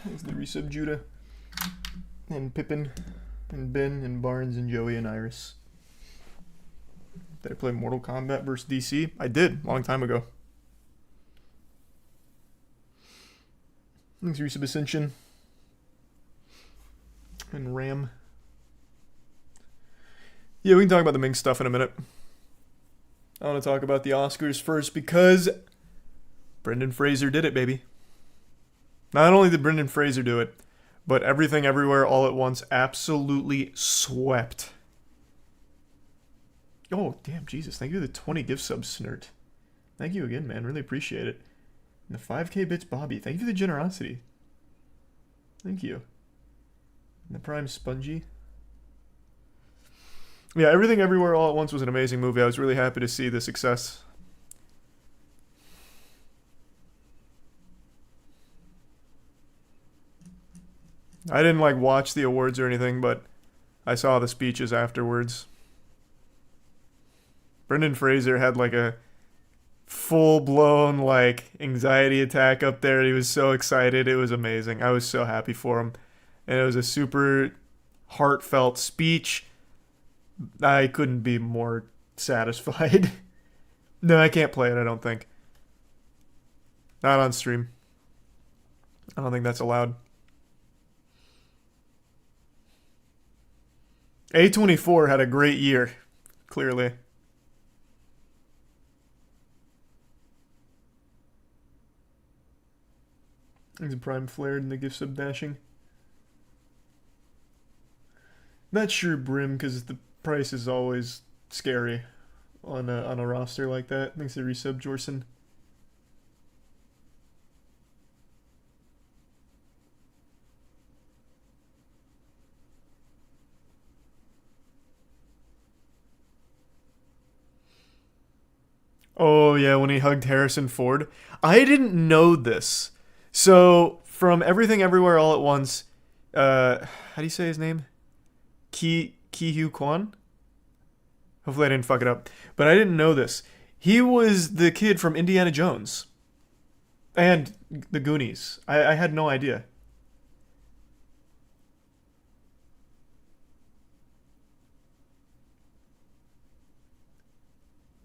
There's the resub Judah. And Pippin. And Ben and Barnes and Joey and Iris. Did I play Mortal Kombat vs. DC? I did, long time ago. Thanks, Resub Ascension. And Ram. Yeah, we can talk about the Ming stuff in a minute. I want to talk about the Oscars first because Brendan Fraser did it, baby. Not only did Brendan Fraser do it, but Everything Everywhere All at Once absolutely swept. Oh, damn, Jesus. Thank you for the 20 gift subs, Snert. Thank you again, man. Really appreciate it. And the 5K bits, Bobby. Thank you for the generosity. Thank you. And the Prime Spongy. Yeah, Everything Everywhere All at Once was an amazing movie. I was really happy to see the success. I didn't like watch the awards or anything, but I saw the speeches afterwards. Brendan Fraser had like a full-blown like anxiety attack up there. He was so excited. It was amazing. I was so happy for him. And it was a super heartfelt speech. I couldn't be more satisfied. No, I can't play it, I don't think. Not on stream. I don't think that's allowed. A24 had a great year, clearly. There's a Prime Flared in the gift sub dashing. Not sure Brim, because the price is always scary on a roster like that. Thanks to resub Jorson. Oh yeah, when he hugged Harrison Ford. I didn't know this. So from Everything Everywhere All at Once, how do you say his name? Ki-Hugh Kwan? Hopefully I didn't fuck it up. But I didn't know this. He was the kid from Indiana Jones. And the Goonies. I had no idea.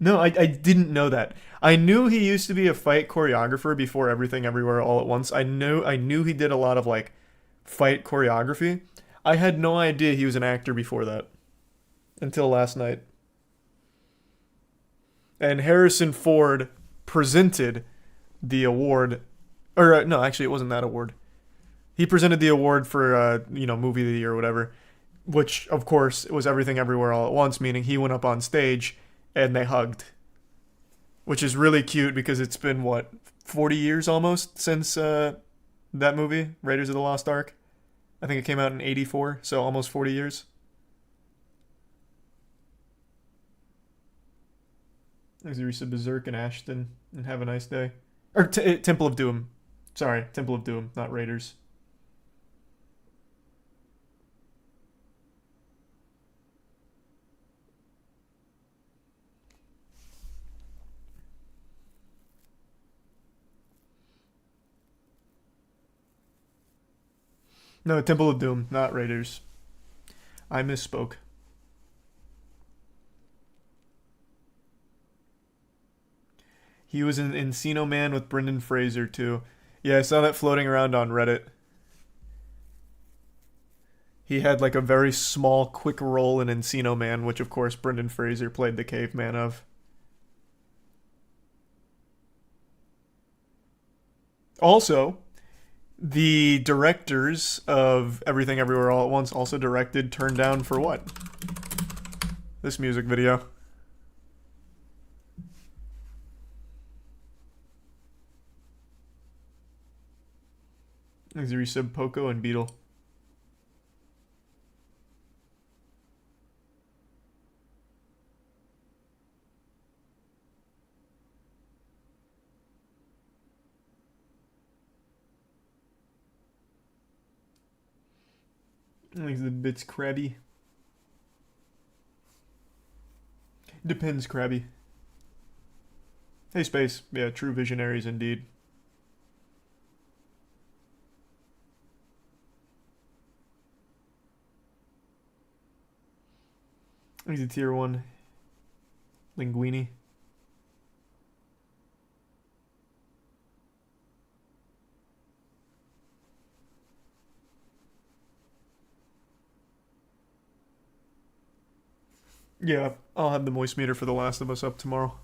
No, I didn't know that. I knew he used to be a fight choreographer before Everything Everywhere All at Once. I knew he did a lot of like fight choreography. I had no idea he was an actor before that. Until last night. And Harrison Ford presented the award. Or, no, actually, it wasn't that award. He presented the award for, movie of the year or whatever. Which, of course, was Everything Everywhere All at Once, meaning he went up on stage and they hugged. Which is really cute because it's been, 40 years almost since that movie, Raiders of the Lost Ark? I think it came out in 84, so almost 40 years. There's Arisa Berserk and Ashton, and have a nice day. Or Temple of Doom. Sorry, Temple of Doom, not Raiders. No, Temple of Doom, not Raiders. I misspoke. He was in Encino Man with Brendan Fraser, too. Yeah, I saw that floating around on Reddit. He had like a very small, quick role in Encino Man, which of course Brendan Fraser played the caveman of. Also, the directors of Everything Everywhere All at Once also directed Turn Down for What? This music video. There's resub Poco and Beetle. Like the bits crabby. Depends, crabby. Hey, Space. Yeah, true visionaries indeed. He's a tier 1. Linguini. Yeah, I'll have the moist meter for The Last of Us up tomorrow.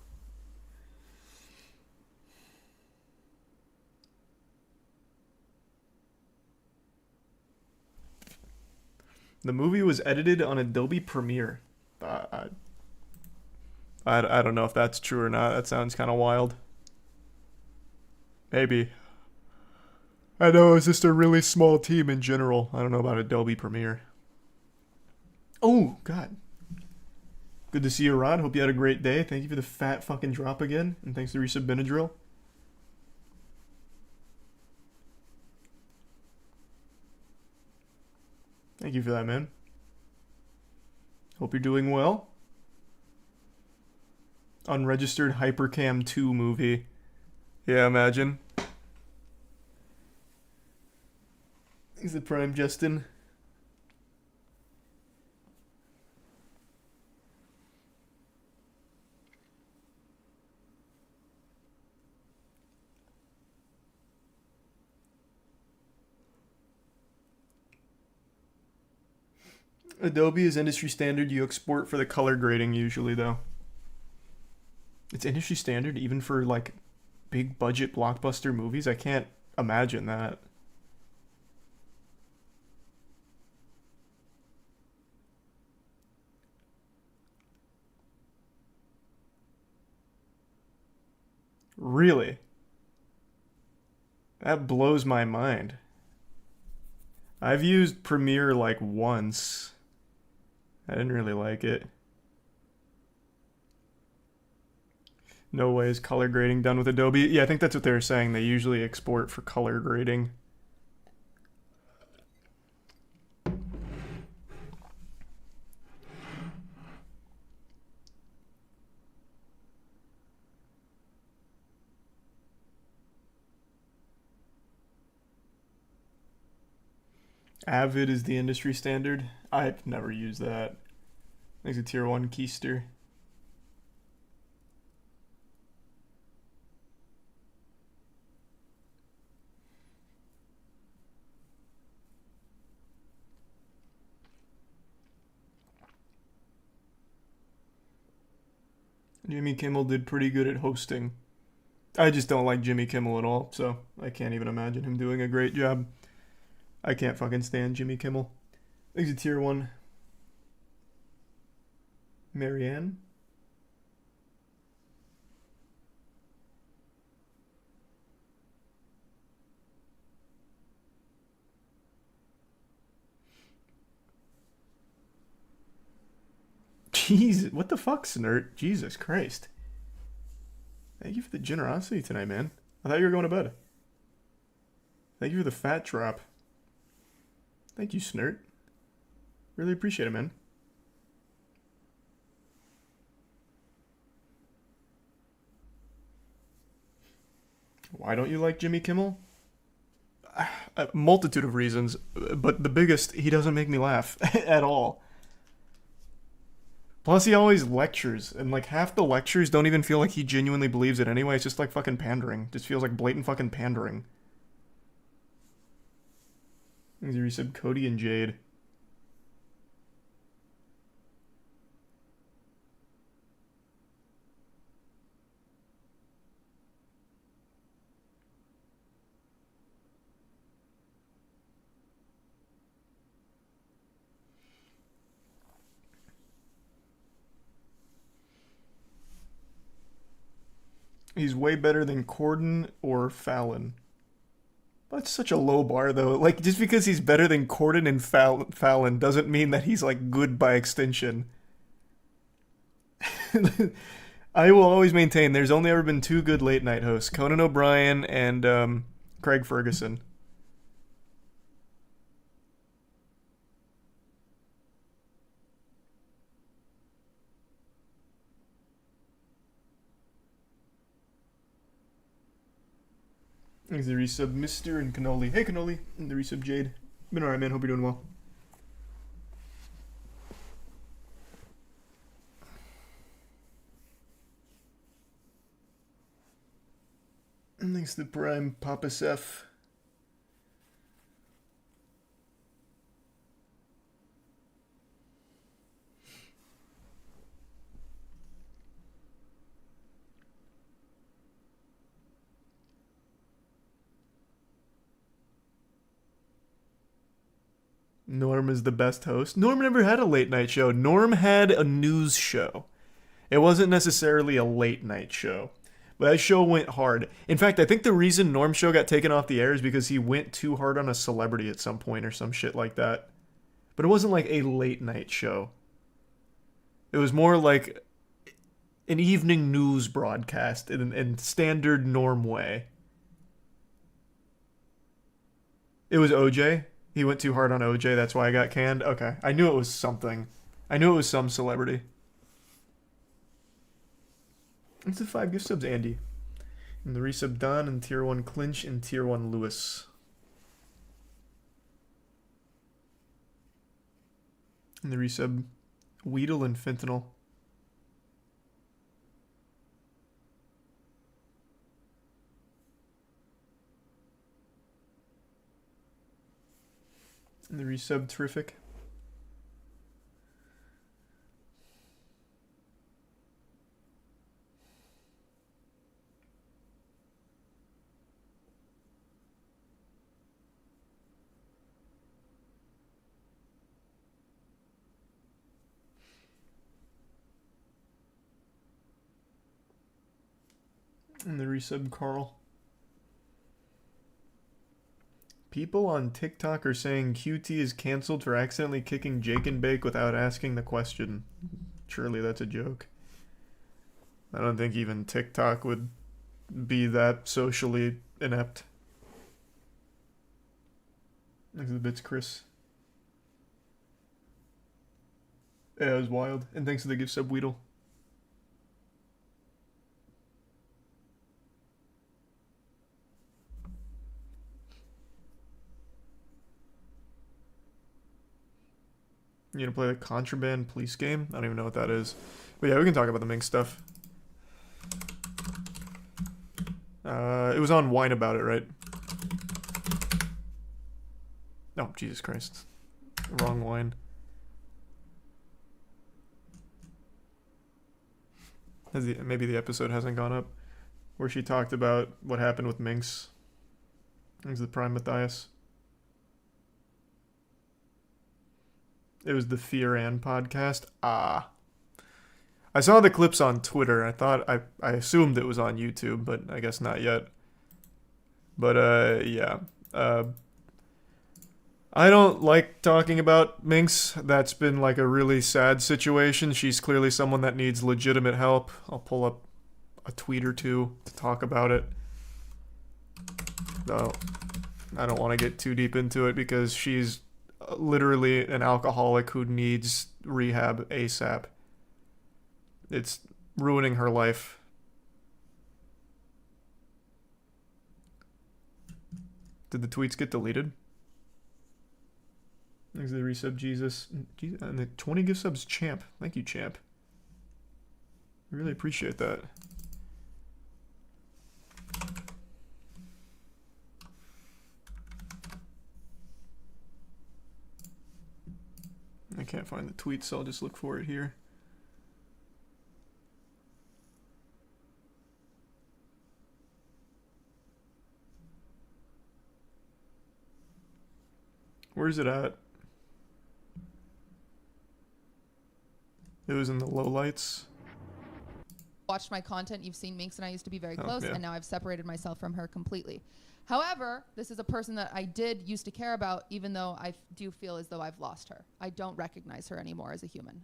The movie was edited on Adobe Premiere. I don't know if that's true or not. That sounds kind of wild. Maybe. I know it's just a really small team in general. I don't know about Adobe Premiere. Oh, God. Good to see you, Rod. Hope you had a great day. Thank you for the fat fucking drop again. And thanks to Resub Benadryl. Thank you for that, man. Hope you're doing well. Unregistered Hypercam 2 movie. Yeah, imagine. Thanks to Prime Justin. Adobe is industry standard. You export for the color grading usually, though. It's industry standard even for, like, big budget blockbuster movies? I can't imagine that. Really? That blows my mind. I've used Premiere like once. I didn't really like it. No way is color grading done with Adobe. Yeah, I think that's what they were saying. They usually export for color grading. Avid is the industry standard. I've never used that. It's a tier 1 keister. Jimmy Kimmel did pretty good at hosting. I just don't like Jimmy Kimmel at all, so I can't even imagine him doing a great job. I can't fucking stand Jimmy Kimmel. He's a tier 1. Marianne? Jesus, what the fuck, Snert? Jesus Christ. Thank you for the generosity tonight, man. I thought you were going to bed. Thank you for the fat drop. Thank you, Snert. Really appreciate it, man. Why don't you like Jimmy Kimmel? A multitude of reasons, but the biggest, he doesn't make me laugh at all. Plus, he always lectures, and like half the lectures don't even feel like he genuinely believes it anyway. It's just like fucking pandering. Just feels like blatant fucking pandering. You said Cody and Jade. He's way better than Corden or Fallon. That's such a low bar, though. Like, just because he's better than Corden and Fallon doesn't mean that he's, like, good by extension. I will always maintain there's only ever been 2 good late-night hosts. Conan O'Brien and Craig Ferguson. Thanks the resub, Mr. and Cannoli. Hey, Cannoli. And the resub, Jade. Been alright, man. Hope you're doing well. Thanks to Prime, Papa Seth. Norm is the best host. Norm never had a late night show. Norm had a news show. It wasn't necessarily a late night show. But that show went hard. In fact, I think the reason Norm's show got taken off the air is because he went too hard on a celebrity at some point or some shit like that. But it wasn't like a late night show. It was more like an evening news broadcast in standard Norm way. It was OJ. He went too hard on OJ, that's why I got canned. Okay, I knew it was something. I knew it was some celebrity. It's the 5 gift subs, Andy. And the resub Don and tier 1 Clinch and tier 1 Lewis. And the resub Weedle and Fentanyl. And the resub Terrific. And the resub Carl. People on TikTok are saying QT is canceled for accidentally kicking Jake and Bake without asking the question. Surely that's a joke. I don't think even TikTok would be that socially inept. Thanks for the bits, Chris. Yeah, it was wild. And thanks for the gift sub, Weedle. You gonna play the Contraband Police game? I don't even know what that is. But yeah, we can talk about the Mink stuff. It was on Wine About It, right? Oh, Jesus Christ. Wrong wine. Maybe the episode hasn't gone up. Where she talked about what happened with Minx. Thanks to the Prime Matthias. It was the Fear Ann podcast. I saw the clips on Twitter. I assumed it was on YouTube, but I guess not yet. But yeah. I don't like talking about Minx. That's been like a really sad situation. She's clearly someone that needs legitimate help. I'll pull up a tweet or two to talk about it. Though I don't want to get too deep into it because she's literally an alcoholic who needs rehab ASAP. It's ruining her life. Did the tweets get deleted? Thanks to the resub, Jesus. And the 20 gift subs, Champ. Thank you, Champ. Really appreciate that. I can't find the tweet, so I'll just look for it here. Where's it at? It was in the lowlights. Watched my content, you've seen Minx and I used to be very close, yeah. and now I've separated myself from her completely. However, this is a person that I did used to care about, even though I do feel as though I've lost her. I don't recognize her anymore as a human.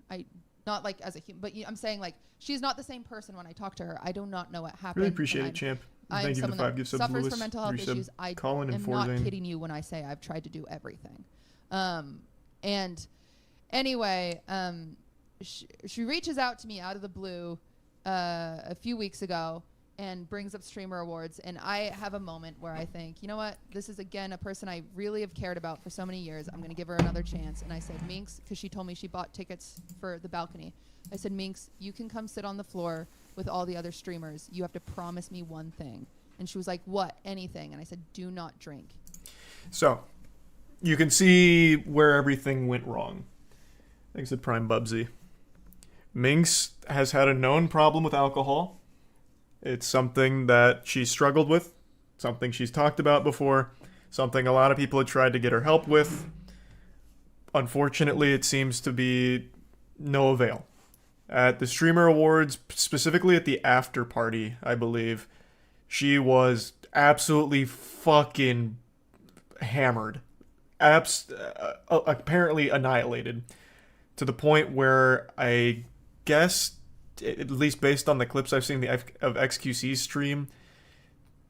Not like as a human, but I'm saying like she's not the same person when I talk to her. I do not know what happened. Really appreciate it, Champ. Thank you for the 5 gift subs, suffers Lewis. from mental health issues. I Colin and am not Forzane. kidding you when I say I've tried to do everything. And anyway, she reaches out to me out of the blue a few weeks ago and brings up Streamer Awards, and I have a moment where I think, you know what, this is again a person I really have cared about for so many years. I'm going to give her another chance. And I said, Minx, because she told me she bought tickets for the balcony. I said, Minx, you can come sit on the floor with all the other streamers. You have to promise me one thing. And she was like, what? Anything. And I said, do not drink. So, you can see where everything went wrong. Thanks to Prime Bubsy. Minx has had a known problem with alcohol. It's something that she struggled with, something she's talked about before, something a lot of people had tried to get her help with. Unfortunately, it seems to be no avail. At the Streamer Awards, specifically at the after party, I believe, she was absolutely fucking hammered. Apparently annihilated. To the point where I guess, at least based on the clips I've seen of XQC's stream,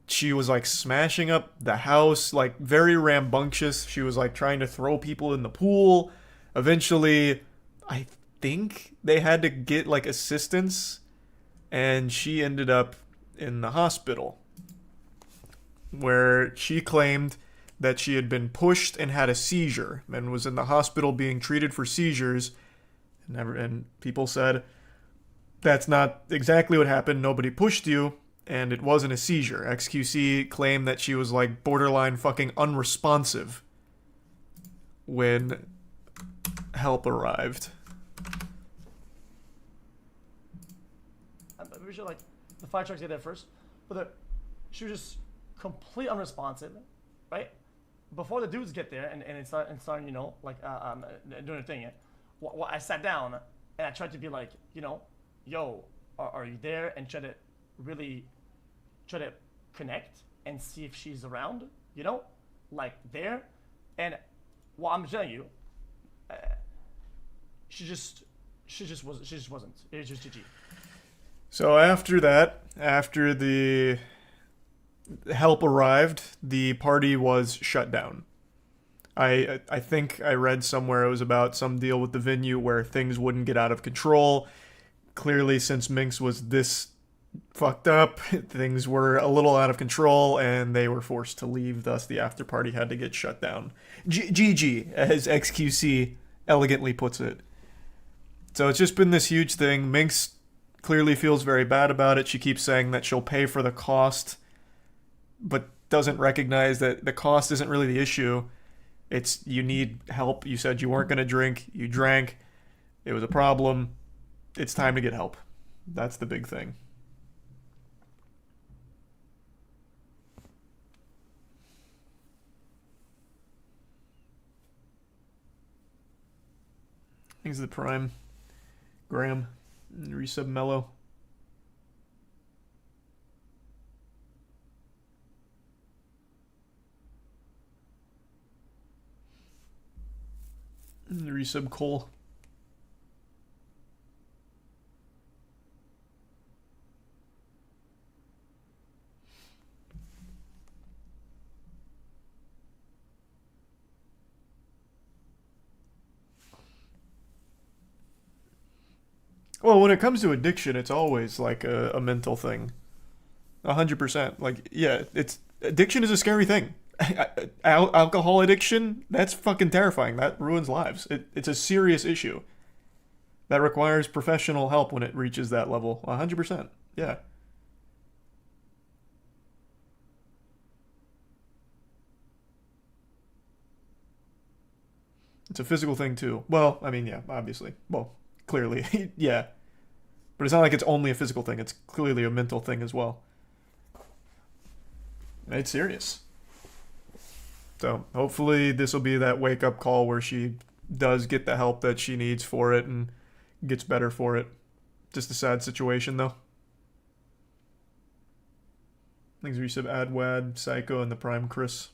she was like smashing up the house, like very rambunctious. She was like trying to throw people in the pool. Eventually, I think they had to get like assistance, and she ended up in the hospital, where she claimed that she had been pushed and had a seizure and was in the hospital being treated for seizures. And people said, that's not exactly what happened. Nobody pushed you, and it wasn't a seizure. XQC claimed that she was like borderline fucking unresponsive when help arrived. I'm pretty sure like the fire trucks get there first, but she was just complete unresponsive, right? Before the dudes get there and it's starting, you know, like doing a thing. I sat down and I tried to be like, you know, yo, are you there? And try to connect and see if she's around, you know, like there. And well, I'm telling you, she just wasn't. It was just GG. So after that, after the help arrived, the party was shut down. I think I read somewhere it was about some deal with the venue where things wouldn't get out of control. Clearly, since Minx was this fucked up, things were a little out of control, and they were forced to leave. Thus, the after party had to get shut down. GG, as XQC elegantly puts it. So it's just been this huge thing. Minx clearly feels very bad about it. She keeps saying that she'll pay for the cost, but doesn't recognize that the cost isn't really the issue. It's you need help. You said you weren't going to drink. You drank. It was a problem. It's time to get help. That's the big thing. Thanks to the Prime. Graham. Resub Mellow. Resub Cole. Well, when it comes to addiction, it's always like a mental thing. 100%. Like, yeah, addiction is a scary thing. Alcohol addiction, that's fucking terrifying. That ruins lives. It's a serious issue that requires professional help when it reaches that level. 100%. Yeah. It's a physical thing too. Well, I mean, yeah, obviously. Well, clearly, yeah. But it's not like it's only a physical thing. It's clearly a mental thing as well. It's serious. So hopefully this will be that wake-up call where she does get the help that she needs for it and gets better for it. Just a sad situation, though. Thanks, Resub, Adwad, Psycho, and the Prime Chris.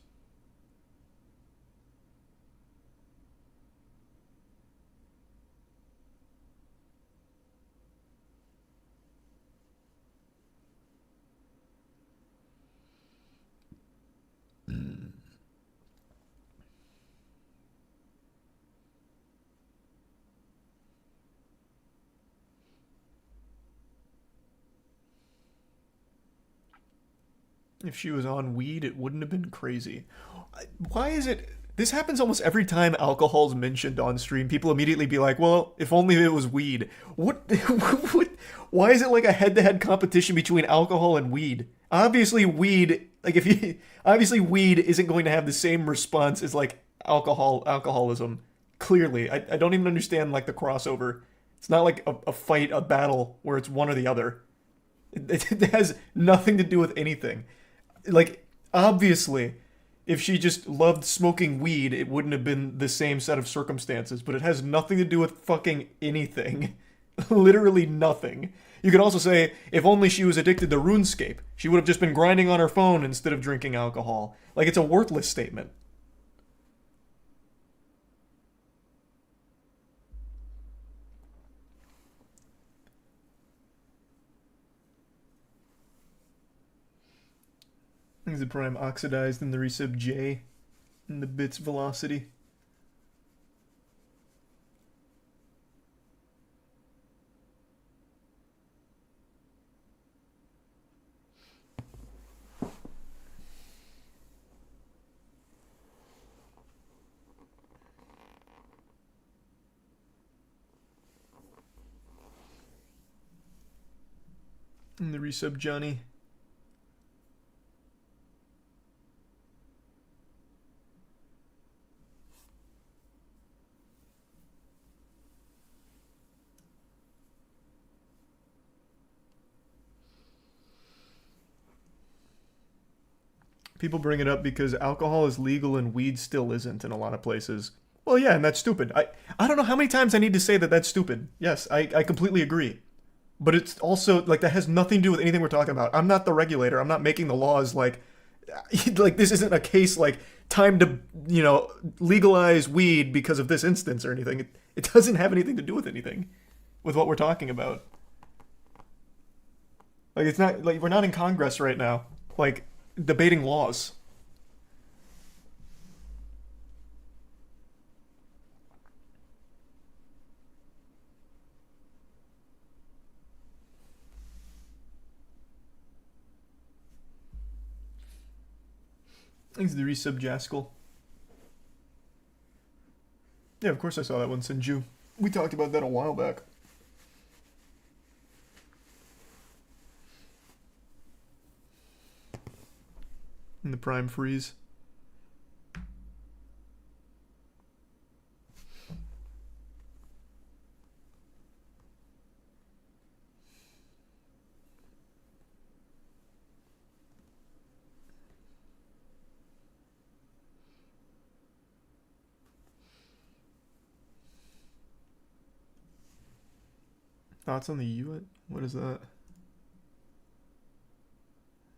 If she was on weed, it wouldn't have been crazy. Why is it... This happens almost every time alcohol's mentioned on stream. People immediately be like, well, if only it was weed. What? Why is it like a head-to-head competition between alcohol and weed? obviously weed, like if you, obviously weed isn't going to have the same response as like alcoholism. Clearly, I don't even understand like the crossover. It's not like a fight, a battle where it's one or the other. It has nothing to do with anything. Like, obviously, if she just loved smoking weed, it wouldn't have been the same set of circumstances, but it has nothing to do with fucking anything. Literally nothing. You could also say, if only she was addicted to RuneScape, she would have just been grinding on her phone instead of drinking alcohol. Like, it's a worthless statement. Is the prime oxidized in the resub J in the bit's velocity? In the resub Johnny. People bring it up because alcohol is legal and weed still isn't in a lot of places. Well, yeah, and that's stupid. I don't know how many times I need to say that that's stupid. Yes, I completely agree. But it's also, like, that has nothing to do with anything we're talking about. I'm not the regulator. I'm not making the laws, like this isn't a case, like, time to, you know, legalize weed because of this instance or anything. It doesn't have anything to do with anything, with what we're talking about. Like, it's not, like, we're not in Congress right now. Like, debating laws. Thanks to the resub Jaskal. Yeah, of course I saw that one, Sinju. We talked about that a while back. In the prime freeze. Thoughts on the U.S.? What is that?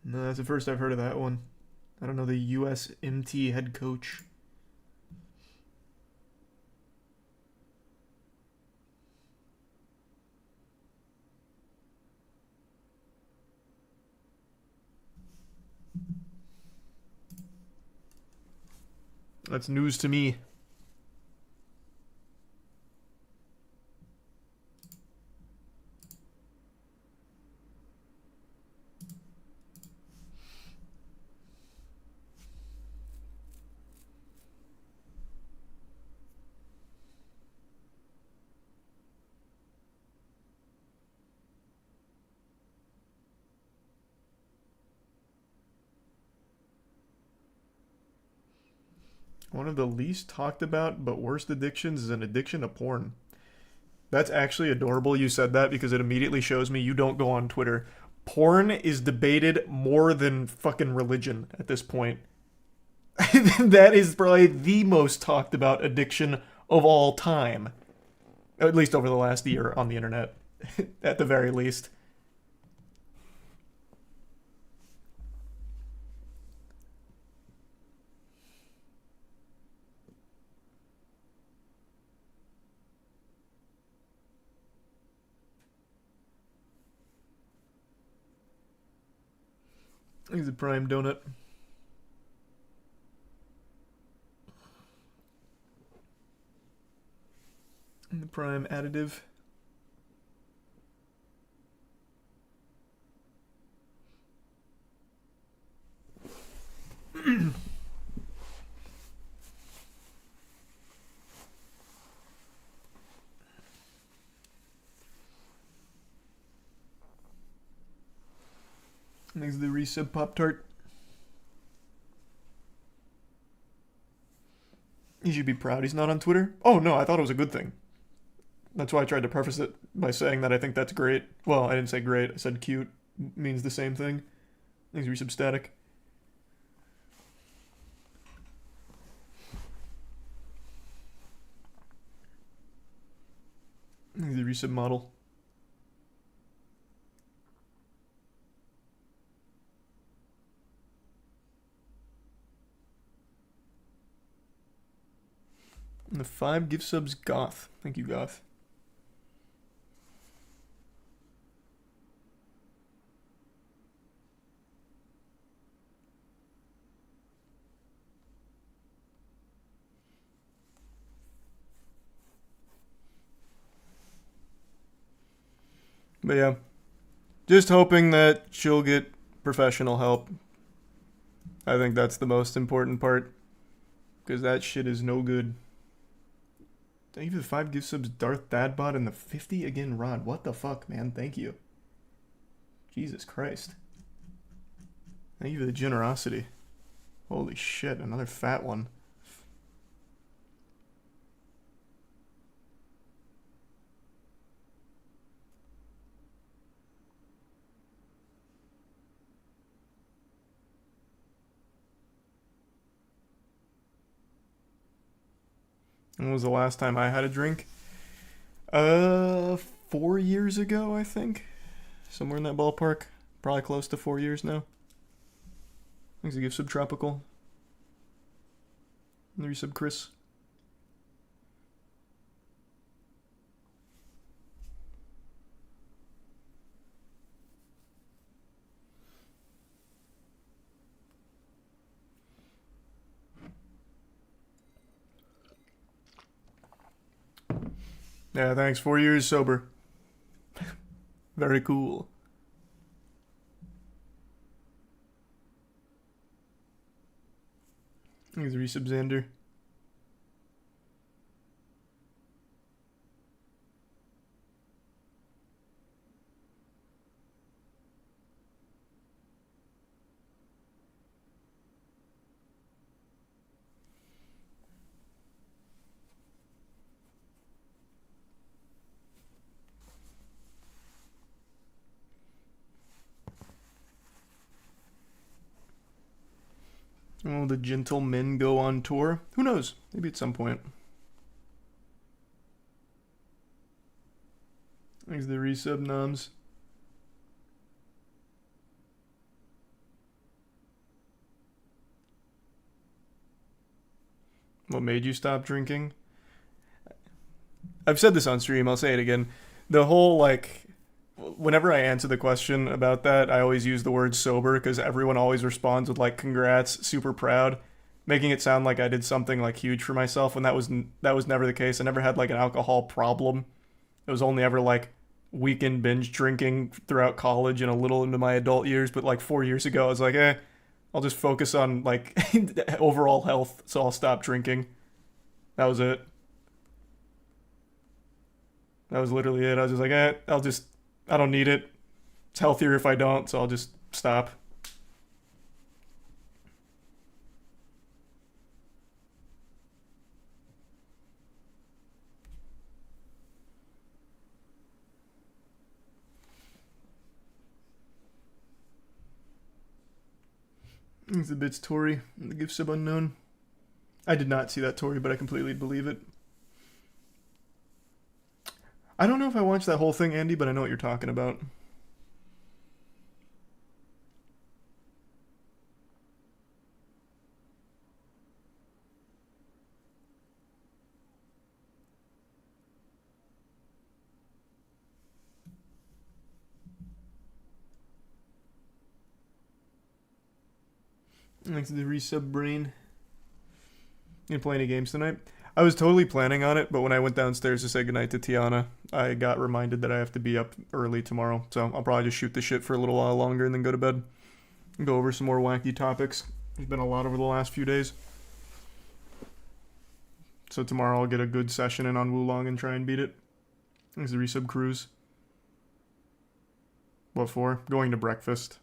No, that's the first I've heard of that one. I don't know the USMT head coach. That's news to me. One of the least talked about but worst addictions is an addiction to porn. That's actually adorable you said that because it immediately shows me you don't go on Twitter. Porn is debated more than fucking religion at this point. That is probably the most talked about addiction of all time. At least over the last year on the internet. At the very least. He's a prime donut. And the prime additive. Thanks to the resub Pop-Tart. He should be proud he's not on Twitter. Oh no, I thought it was a good thing. That's why I tried to preface it by saying that I think that's great. Well, I didn't say great, I said cute. Means the same thing. Thanks resub Static. Thanks the resub Model. And the 5 gift subs Goth. Thank you, Goth. But yeah, just hoping that she'll get professional help. I think that's the most important part. Because that shit is no good. Thank you for the 5 gift subs, Darth Dadbot, and the 50 again, Rod. What the fuck, man? Thank you. Jesus Christ. Thank you for the generosity. Holy shit, another fat one. When was the last time I had a drink? 4 years ago, I think. Somewhere in that ballpark. Probably close to 4 years now. Thanks to give Subtropical. And the resub Chris. Yeah, thanks. 4 years sober. Very cool. Thanks, resub Xander. Will the Gentlemen go on tour? Who knows? Maybe at some point. Thanks to the resub noms. What made you stop drinking? I've said this on stream, I'll say it again. The whole, like, whenever I answer the question about that, I always use the word sober because everyone always responds with like congrats, super proud, making it sound like I did something like huge for myself when that was never the case. I never had like an alcohol problem. It was only ever like weekend binge drinking throughout college and a little into my adult years, but like 4 years ago I was like, I'll just focus on like overall health, so I'll stop drinking. That was it. That was literally it. I was just like, I don't need it. It's healthier if I don't, so I'll just stop. It's a bit Tory. The gift sub unknown. I did not see that Tory, but I completely believe it. I don't know if I watched that whole thing, Andy, but I know what you're talking about. Thanks to the resub brain. You play any games tonight? I was totally planning on it, but when I went downstairs to say goodnight to Tiana, I got reminded that I have to be up early tomorrow. So I'll probably just shoot the shit for a little while longer and then go to bed. And go over some more wacky topics. There's been a lot over the last few days. So tomorrow I'll get a good session in on Wulong and try and beat it. Thanks to resub Cruise. What for? Going to breakfast.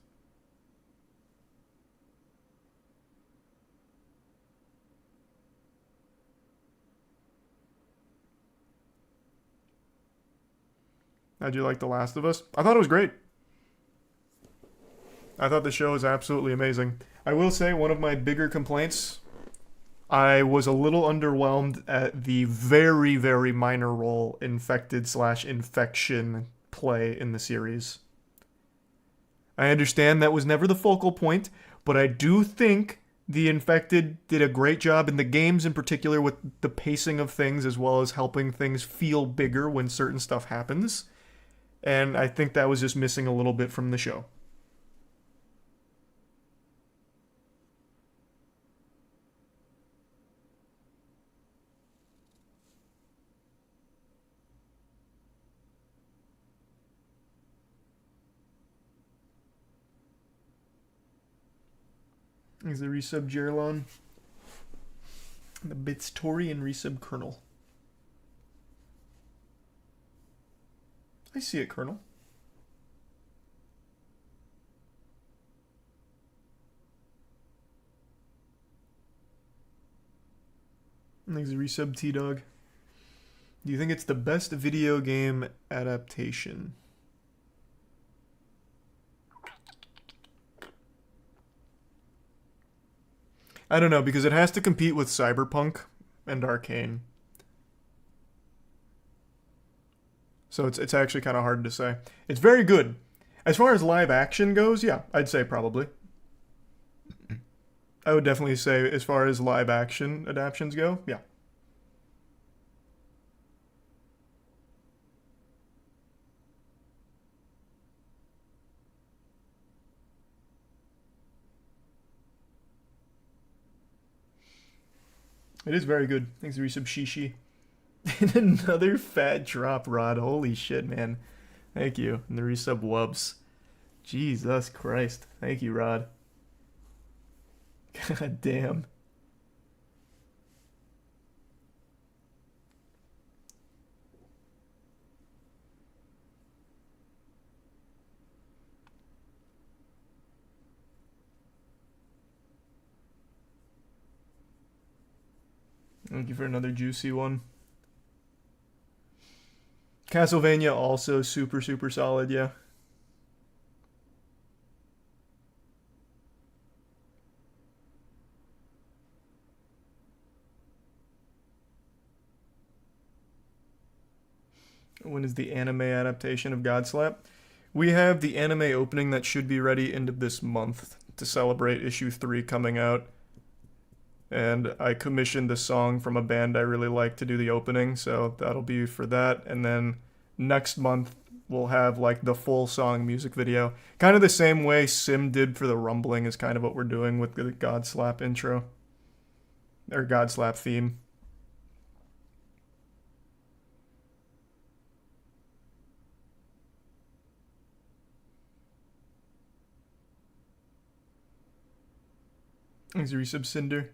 How'd you like The Last of Us? I thought it was great. I thought the show was absolutely amazing. I will say one of my bigger complaints, I was a little underwhelmed at the very, very minor role infected/infection play in the series. I understand that was never the focal point, but I do think the Infected did a great job in the games in particular with the pacing of things as well as helping things feel bigger when certain stuff happens. And I think that was just missing a little bit from the show. Is the resub Jerlon? The Bitstorian resub Colonel. I see it, Colonel. Thanks, resub T-Dog. Do you think it's the best video game adaptation? I don't know, because it has to compete with Cyberpunk and Arcane. So it's actually kind of hard to say. It's very good. As far as live action goes, yeah, I'd say probably. I would definitely say as far as live action adaptions go, yeah. It is very good. Thanks for resub Shishi. And another fat drop, Rod. Holy shit, man. Thank you. And the resub Wubs. Jesus Christ. Thank you, Rod. God damn. Thank you for another juicy one. Castlevania also super, super solid, yeah. When is the anime adaptation of Godslap? We have the anime opening that should be ready end of this month to celebrate issue 3 coming out. And I commissioned a song from a band I really like to do the opening, so that'll be for that. And then next month we'll have like the full song music video. Kind of the same way Sim did for the Rumbling is kind of what we're doing with the Godslap intro. Or Godslap theme. Thanks, Resub Cinder.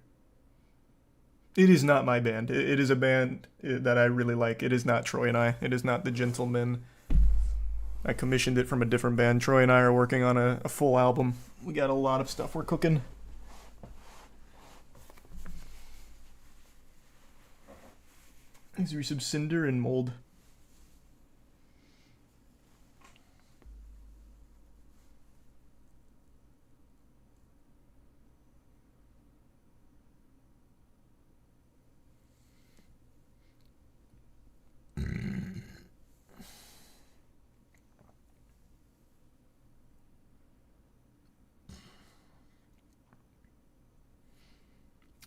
It is not my band. It is a band that I really like. It is not Troy and I. It is not The Gentlemen. I commissioned it from a different band. Troy and I are working on a full album. We got a lot of stuff we're cooking. These are some Cinder and Mold.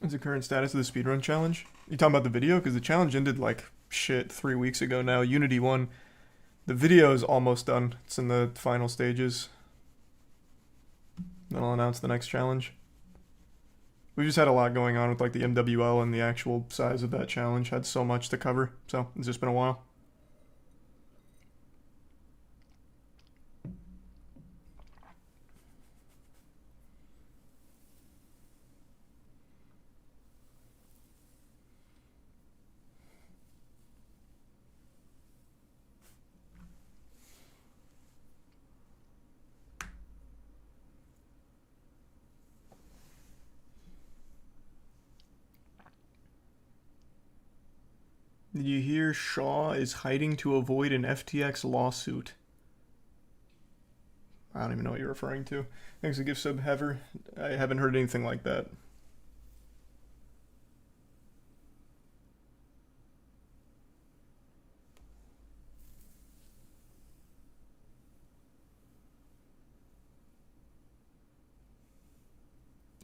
What's the current status of the speedrun challenge? You talking about the video? Because the challenge ended like shit 3 weeks ago now. Unity won. The video is almost done. It's in the final stages. Then I'll announce the next challenge. We've just had a lot going on with like the MWL and the actual size of that challenge. Had so much to cover. So it's just been a while. Did you hear Shaw is hiding to avoid an FTX lawsuit? I don't even know what you're referring to. Thanks for gift sub, Hever. I haven't heard anything like that.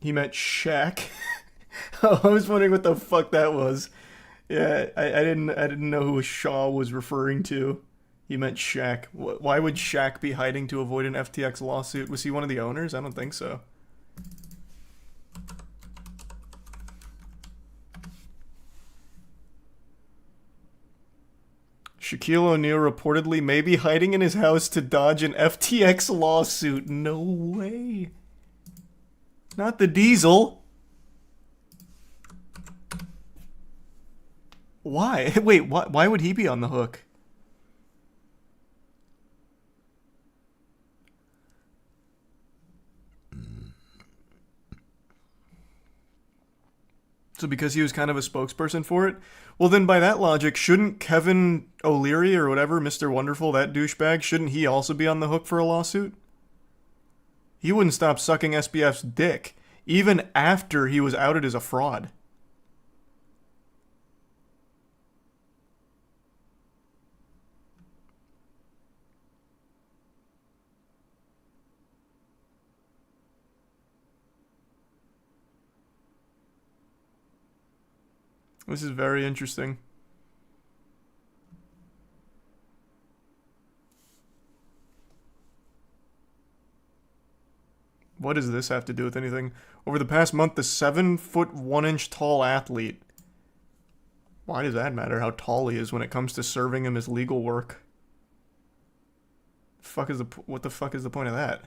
He meant Shaq. Oh, I was wondering what the fuck that was. Yeah, I didn't know who Shaw was referring to. He meant Shaq. Why would Shaq be hiding to avoid an FTX lawsuit? Was he one of the owners? I don't think so. Shaquille O'Neal reportedly may be hiding in his house to dodge an FTX lawsuit. No way. Not the Diesel. Why? Wait, why would he be on the hook? So because he was kind of a spokesperson for it? Well, then by that logic, shouldn't Kevin O'Leary or whatever, Mr. Wonderful, that douchebag, shouldn't he also be on the hook for a lawsuit? He wouldn't stop sucking SBF's dick, even after he was outed as a fraud. This is very interesting. What does this have to do with anything? Over the past month, the 7'1" tall athlete. Why does that matter how tall he is when it comes to serving him his legal work? What the fuck is the point of that?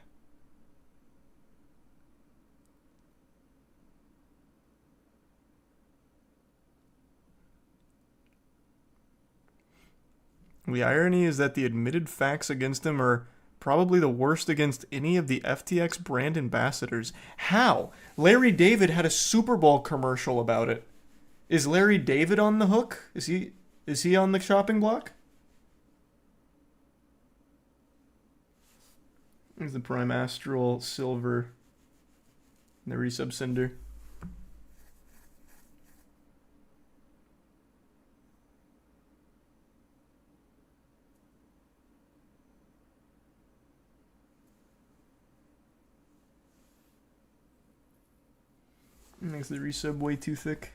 The irony is that the admitted facts against him are probably the worst against any of the FTX brand ambassadors. How? Larry David had a Super Bowl commercial about it. Is Larry David on the hook? Is he on the chopping block? There's the Prime Astral Silver. And the Resub Cinder. Makes the resub way too thick.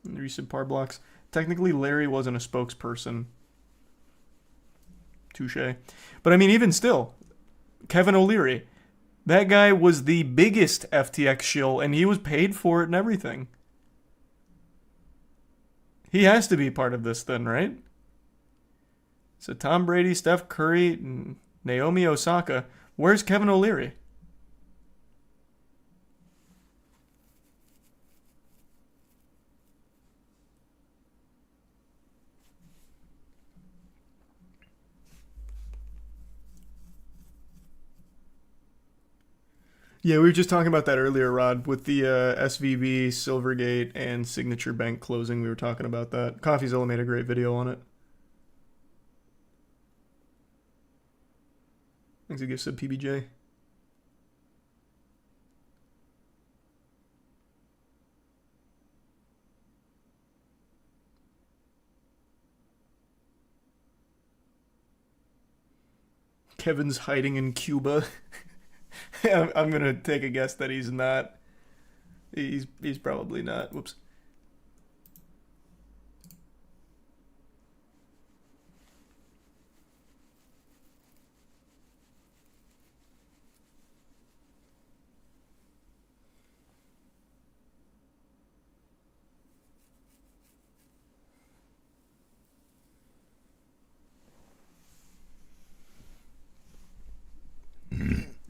And the resub par blocks. Technically, Larry wasn't a spokesperson. Touche. But I mean, even still, Kevin O'Leary, that guy was the biggest FTX shill, and he was paid for it and everything. He has to be part of this then, right? So Tom Brady, Steph Curry, and Naomi Osaka. Where's Kevin O'Leary? Yeah, we were just talking about that earlier, Rod, with the SVB, Silvergate, and Signature Bank closing. We were talking about that. CoffeeZilla made a great video on it. Thanks a gift sub, PBJ. Kevin's hiding in Cuba. I'm gonna take a guess that he's not. He's probably not. Whoops.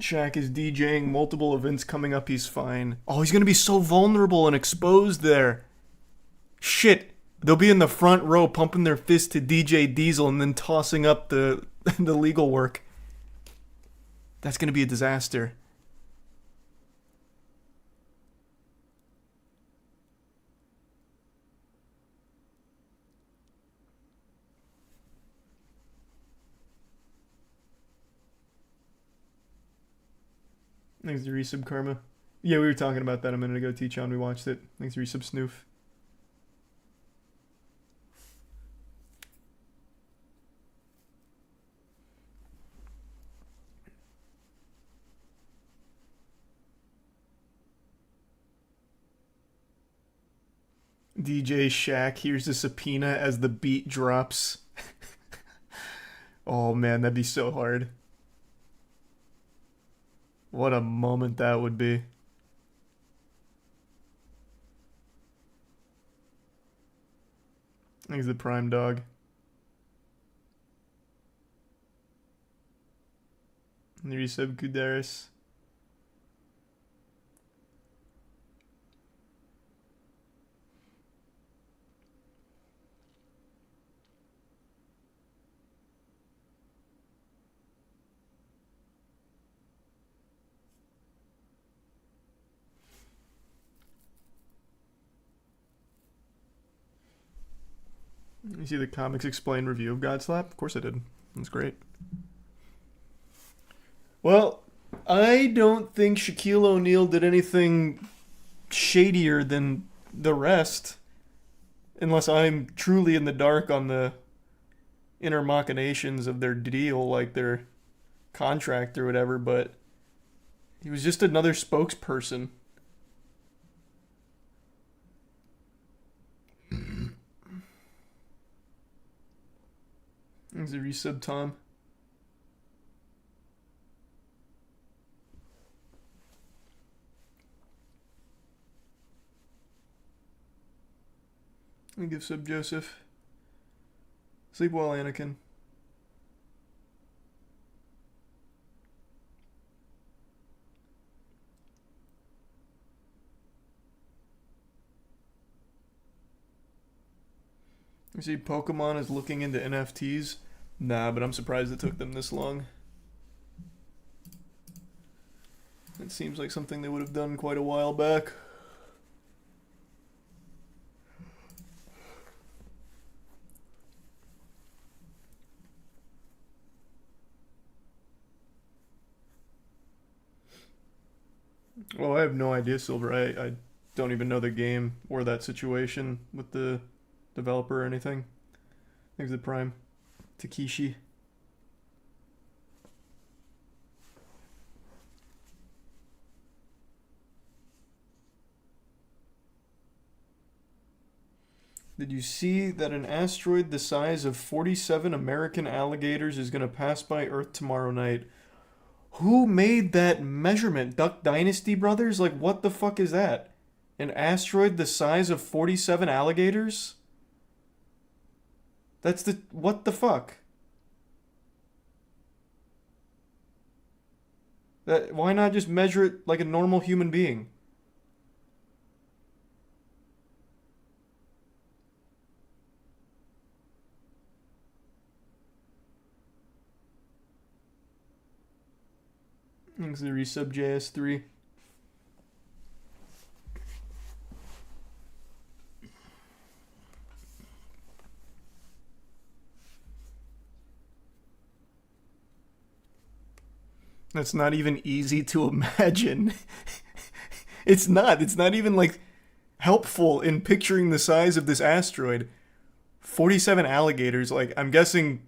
Shaq is DJing multiple events coming up. He's fine. Oh, he's gonna be so vulnerable and exposed there. Shit, they'll be in the front row pumping their fist to DJ Diesel and then tossing up the the legal work. That's gonna be a disaster. Thanks to Resub Karma. Yeah, we were talking about that a minute ago, T-Chan. We watched it. Thanks to Resub Snoof. DJ Shaq, here's a subpoena as the beat drops. Oh man, that'd be so hard. What a moment that would be. Thanks the Prime Dog. Resub Kudaris. You see the Comics Explained review of Godslap? Of course I did. That's great. Well, I don't think Shaquille O'Neal did anything shadier than the rest. Unless I'm truly in the dark on the inner machinations of their deal, like their contract or whatever, but he was just another spokesperson. There's a resub, Tom. I give sub Joseph. Sleep well, Anakin. You see Pokemon is looking into NFTs? Nah, but I'm surprised it took them this long. It seems like something they would have done quite a while back. Well, I have no idea, Silver. I don't even know the game or that situation with the developer or anything. Thanks to Prime. Takeshi. Did you see that an asteroid the size of 47 American alligators is going to pass by Earth tomorrow night? Who made that measurement? Duck Dynasty Brothers? Like, what the fuck is that? An asteroid the size of 47 alligators? That's the... What the fuck? Why not just measure it like a normal human being? Thanks to the resub JS3. That's not even easy to imagine. It's not. It's not even like helpful in picturing the size of this asteroid. 47 alligators, like I'm guessing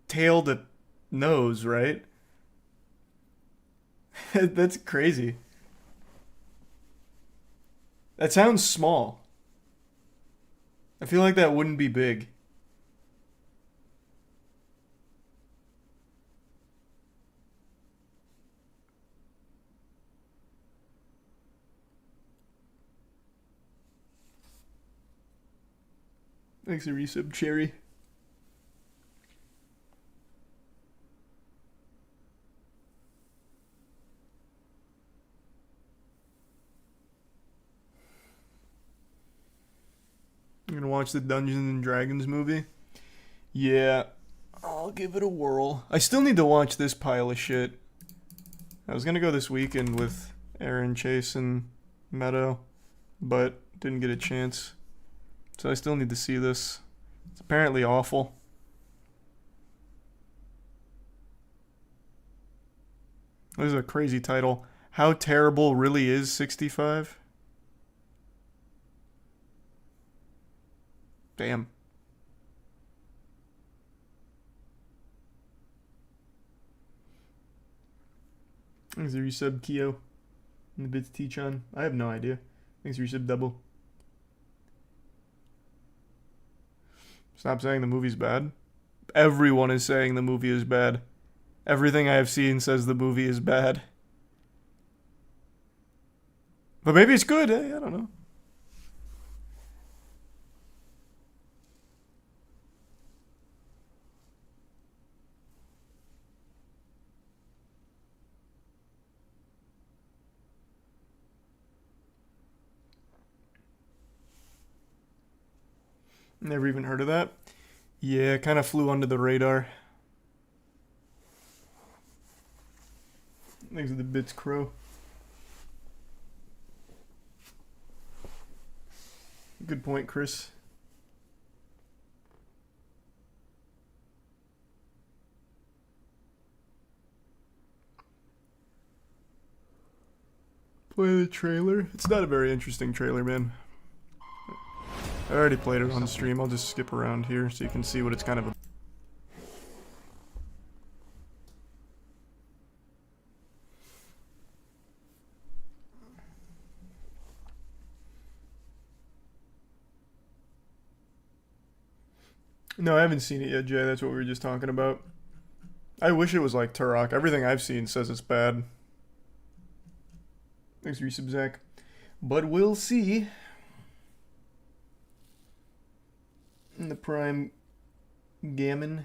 tail to nose, right? That's crazy. That sounds small. I feel like that wouldn't be big. Thanks a resub, Cherry. I'm gonna watch the Dungeons and Dragons movie. Yeah, I'll give it a whirl. I still need to watch this pile of shit. I was gonna go this weekend with Aaron, Chase, and Meadow, but didn't get a chance. So I still need to see this. It's apparently awful. This is a crazy title. How terrible really is 65? Damn. Thanks for resub, Keo. And the bits T-Chan. I have no idea. Thanks for resub, Double. Stop saying the movie's bad. Everyone is saying the movie is bad. Everything I have seen says the movie is bad. But maybe it's good. I don't know. Never even heard of that. Yeah, kind of flew under the radar. Thanks for the bits, Crow. Good point, Chris. Play the trailer. It's not a very interesting trailer, man. I already played it on stream. I'll just skip around here so you can see what it's kind of a... No, I haven't seen it yet, Jay. That's what we were just talking about. I wish it was like Turok. Everything I've seen says it's bad. Thanks for your sub, Zach. But we'll see. In the Prime Gammon.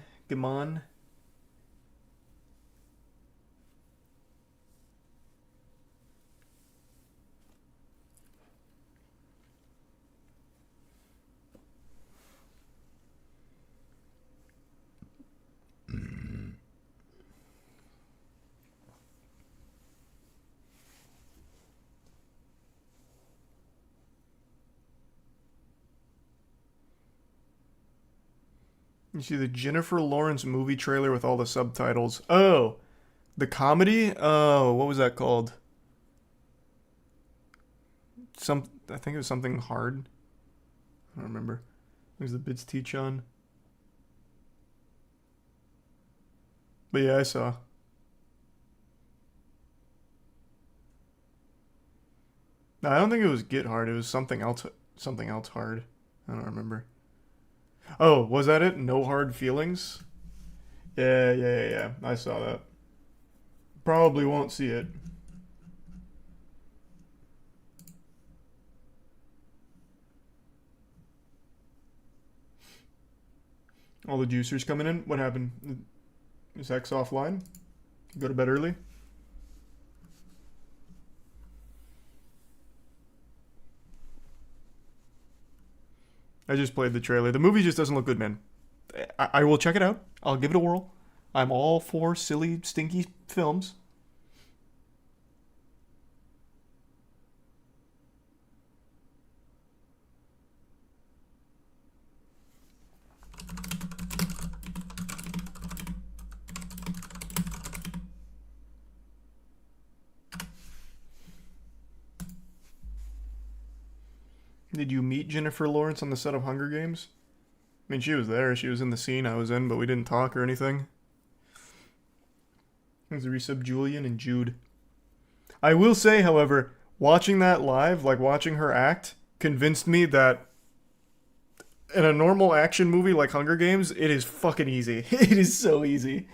You see the Jennifer Lawrence movie trailer with all the subtitles. Oh, the comedy? Oh, what was that called? I think it was something hard. I don't remember. There's the bits teach on. But yeah, I saw. No, I don't think it was Get Hard. It was something else hard. I don't remember. Oh, was that it? No Hard Feelings? Yeah. I saw that. Probably won't see it. All the juicers coming in? What happened? Is X offline? Go to bed early? I just played the trailer. The movie just doesn't look good, man. I will check it out. I'll give it a whirl. I'm all for silly, stinky films. Did you meet Jennifer Lawrence on the set of Hunger Games? I mean, she was there. She was in the scene I was in, but we didn't talk or anything. There's a resub Julian and Jude. I will say, however, watching that live, like watching her act, convinced me that in a normal action movie like Hunger Games, it is fucking easy. It is so easy.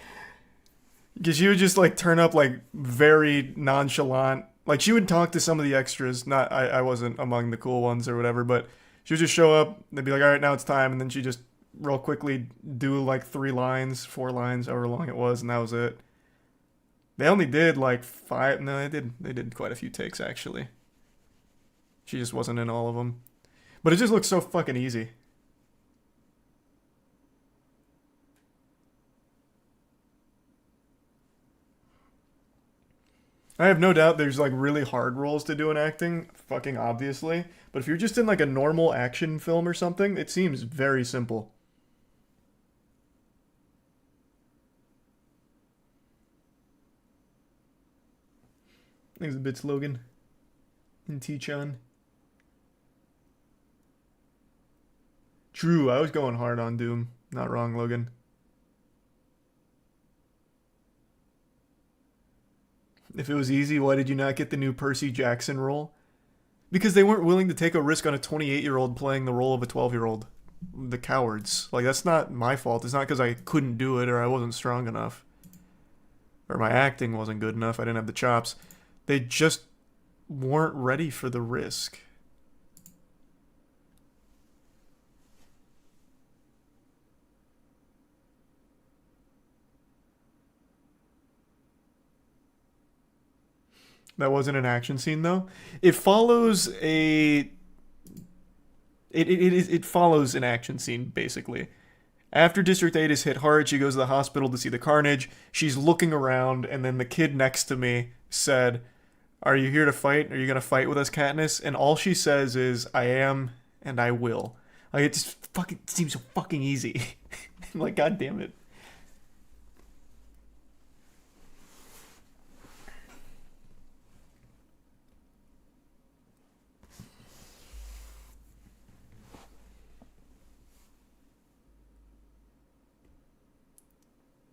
Because she would just like turn up like very nonchalant. Like, she would talk to some of the extras. Not, I wasn't among the cool ones or whatever, but she would just show up. They'd be like, all right, now it's time. And then she'd just real quickly do like 3 lines, 4 lines, however long it was, and that was it. They only did like 5. No, they did quite a few takes, actually. She just wasn't in all of them. But it just looks so fucking easy. I have no doubt there's like really hard roles to do in acting, fucking obviously. But if you're just in like a normal action film or something, it seems very simple. Thanks a bit, Logan. And T-Chan. True, I was going hard on Doom. Not wrong, Logan. If it was easy, why did you not get the new Percy Jackson role? Because they weren't willing to take a risk on a 28-year-old playing the role of a 12-year-old. The cowards. Like, that's not my fault. It's not because I couldn't do it or I wasn't strong enough. Or my acting wasn't good enough. I didn't have the chops. They just weren't ready for the risk. That wasn't an action scene, though. It follows a... It follows an action scene, basically. After District 8 is hit hard, she goes to the hospital to see the carnage. She's looking around, and then the kid next to me said, "Are you here to fight? Are you going to fight with us, Katniss?" And all she says is, "I am, and I will." Like, it just fucking seems so fucking easy. I'm like, God damn it.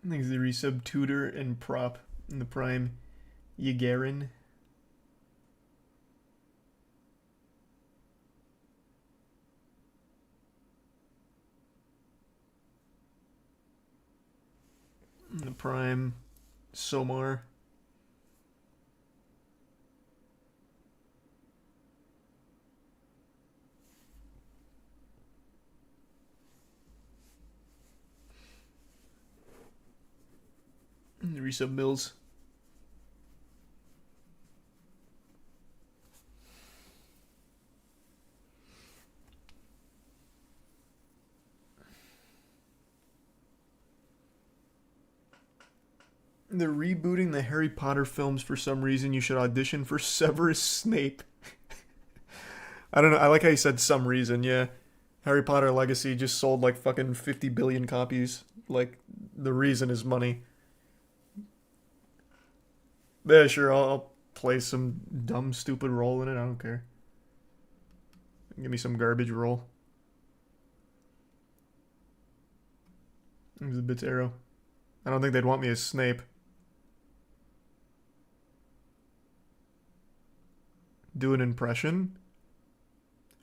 Thanks to the resub tutor and prop in the prime. Yagarin. In the prime. Somar. Resub Mills. They're rebooting the Harry Potter films for some reason. You should audition for Severus Snape. I don't know. I like how you said some reason. Yeah. Harry Potter Legacy just sold like fucking 50 billion copies. Like, the reason is money. Yeah, sure, I'll play some dumb, stupid role in it. I don't care. Give me some garbage role. There's a Bits arrow. I don't think they'd want me as Snape. Do an impression?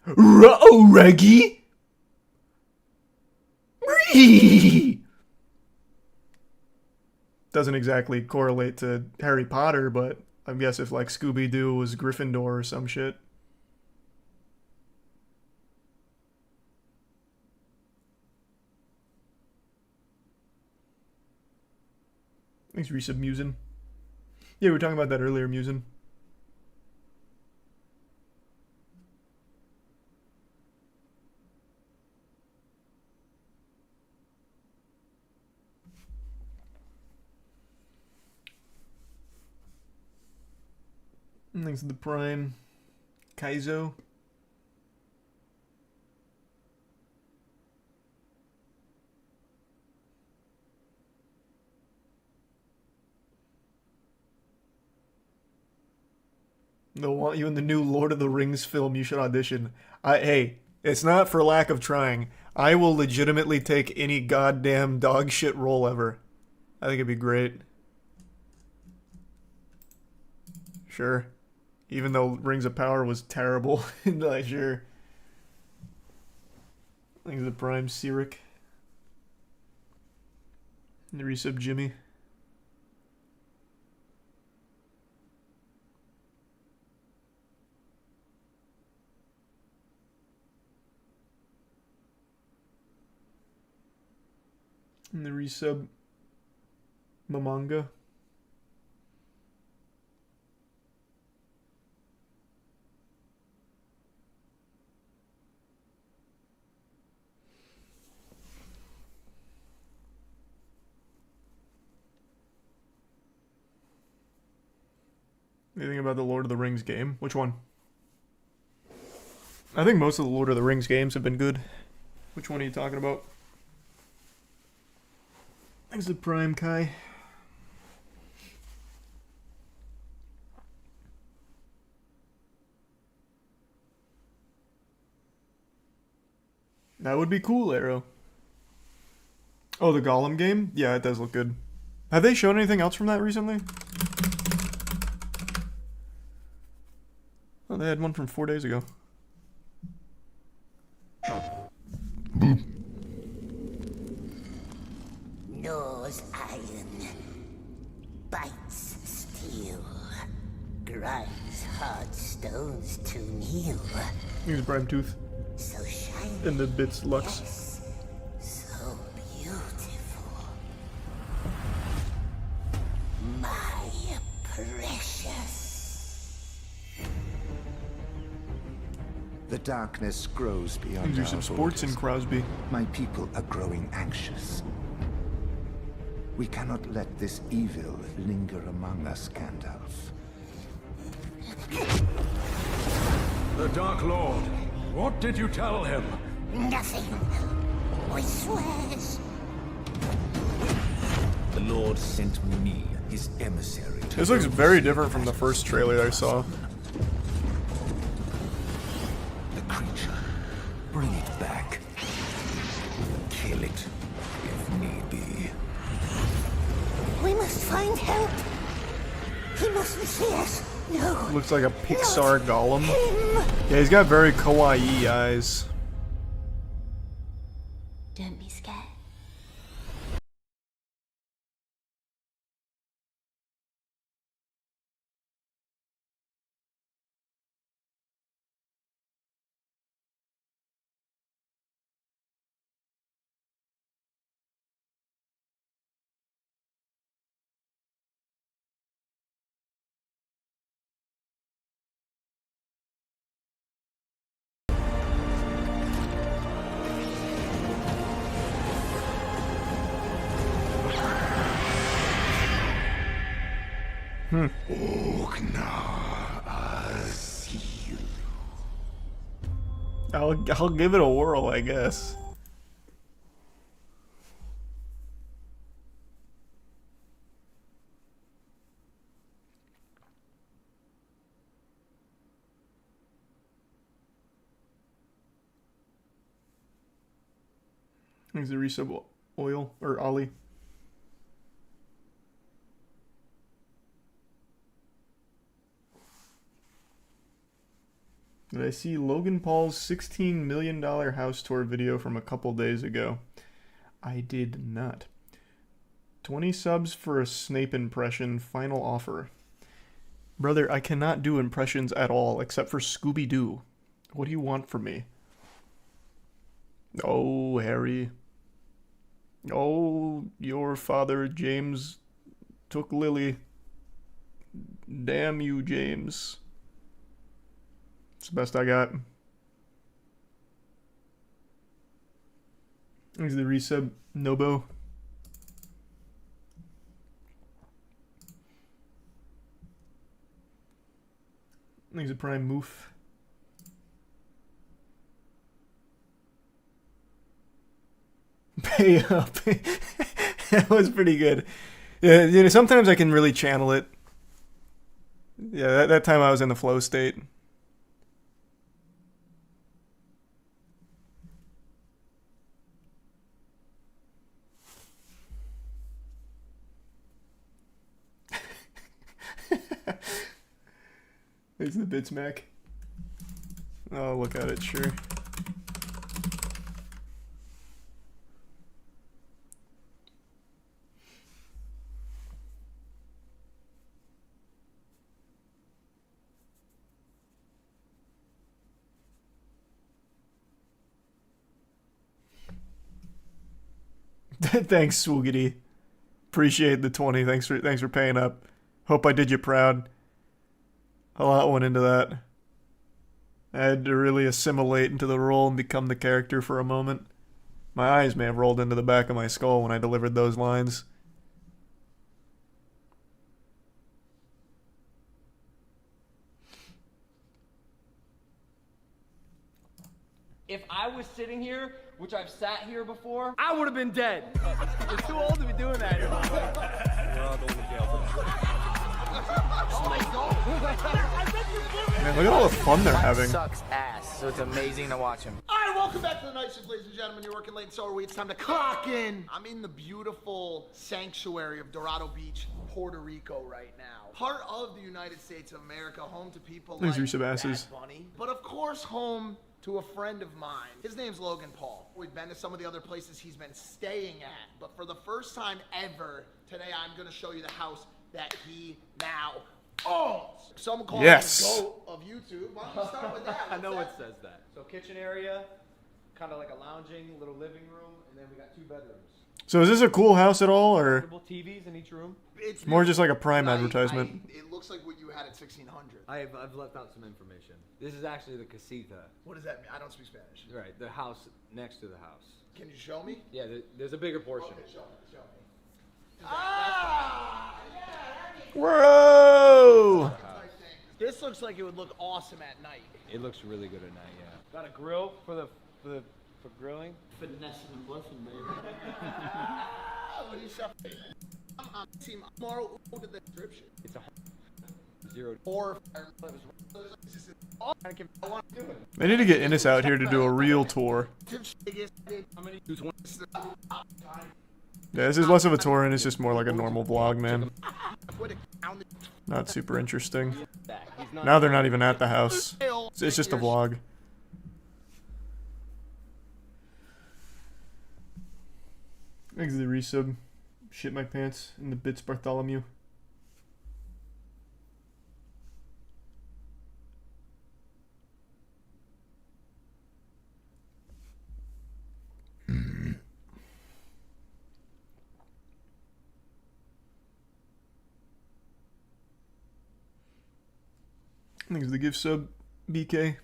Ruh-oh, Reggie! Doesn't exactly correlate to Harry Potter, but I guess if like Scooby-Doo was Gryffindor or some shit. Thanks, resub Musin. Yeah, we were talking about that earlier, Musin. Thanks to the Prime. Kaizo. They'll want you in the new Lord of the Rings film. You should audition. Hey, it's not for lack of trying. I will legitimately take any goddamn dog shit role ever. I think it'd be great. Sure. Even though Rings of Power was terrible. Like, sure. Thanks to the Prime Cyric. And the resub Jimmy. And the resub Mamanga. Anything about the Lord of the Rings game? Which one? I think most of the Lord of the Rings games have been good. Which one are you talking about? Thanks to Prime Kai. That would be cool, Arrow. Oh, the Gollum game? Yeah, it does look good. Have they shown anything else from that recently? Oh, they had one from 4 days ago. Gnaws iron, bites steel, grinds hard stones to kneel. Here's Prime Tooth. So shiny, And the Bits Lux. yes, so beautiful. My precious. The darkness grows beyond Do our some sports in borders. Crosby. My people are growing anxious. We cannot let this evil linger among us, Gandalf. The Dark Lord. What did you tell him? Nothing. We swears. The Lord sent me, his emissary. To This looks very different from the first trailer I saw. the creature. Bring it back. Kill it, if need be. We must find help. He mustn't see us. No. Looks like a Pixar Gollum. Him. Yeah, he's got very kawaii eyes. Don't be scared. I'll give it a whirl, I guess. Is the resub oil or Ollie? Did I see Logan Paul's $16 million house tour video from a couple days ago? I did not. 20 subs for a Snape impression, final offer. Brother, I cannot do impressions at all, except for Scooby-Doo. What do you want from me? Oh, Harry. Oh, your father, James, took Lily. Damn you, James. It's the best I got. Here's the resub, Nobo. Here's a Prime Moof. Pay up. That was pretty good. Yeah, you know, sometimes I can really channel it. Yeah, that time I was in the flow state. There's the Bitsmack. Oh, look at it, sure. Thanks, Swoogity. Appreciate the 20. Thanks for paying up. Hope I did you proud. A lot went into that. I had to really assimilate into the role and become the character for a moment. My eyes may have rolled into the back of my skull when I delivered those lines. If I was sitting here, which I've sat here before, I would have been dead. You're too old to be doing that. You're all going to jail. Oh my God. Man, look at all the fun they're having. Sucks ass, so it's amazing to watch him. I welcome back to the night shift, ladies and gentlemen. You're working late, and so are we. It's time to clock in. I'm in the beautiful sanctuary of Dorado Beach, Puerto Rico right now. Part of the United States of America, home to people Thanks, like Resub Asses. Bad Bunny, but of course home to a friend of mine. His name's Logan Paul. We've been to some of the other places he's been staying at, but for the first time ever, today I'm gonna show you the house that he now owns. Someone called him the GOAT of YouTube. Why don't you start with that? I know it says that. So kitchen area, kind of like a lounging little living room, and then we got 2 bedrooms. So is this a cool house at all, or Portable TVs in each room. It's more just like a Prime advertisement? It looks like what you had at 1600. I've left out some information. This is actually the casita. What does that mean? I don't speak Spanish. Right, the house next to the house. Can you show me? Yeah, there's a bigger portion. Okay, show me. Ah! Whoa! This looks like it would look awesome at night. It looks really good at night, yeah. Got a grill for grilling. Finesse and bluffing, baby. What do you say? I'm team tomorrow to the description. It's a 0 or They need to get Innes out here to do a real tour. Yeah, this is less of a tour and it's just more like a normal vlog, man. Not super interesting. Now they're not even at the house. It's just a vlog. Thanks to the resub. Shit my pants in the bits Bartholomew. Thanks to the gift sub, BK.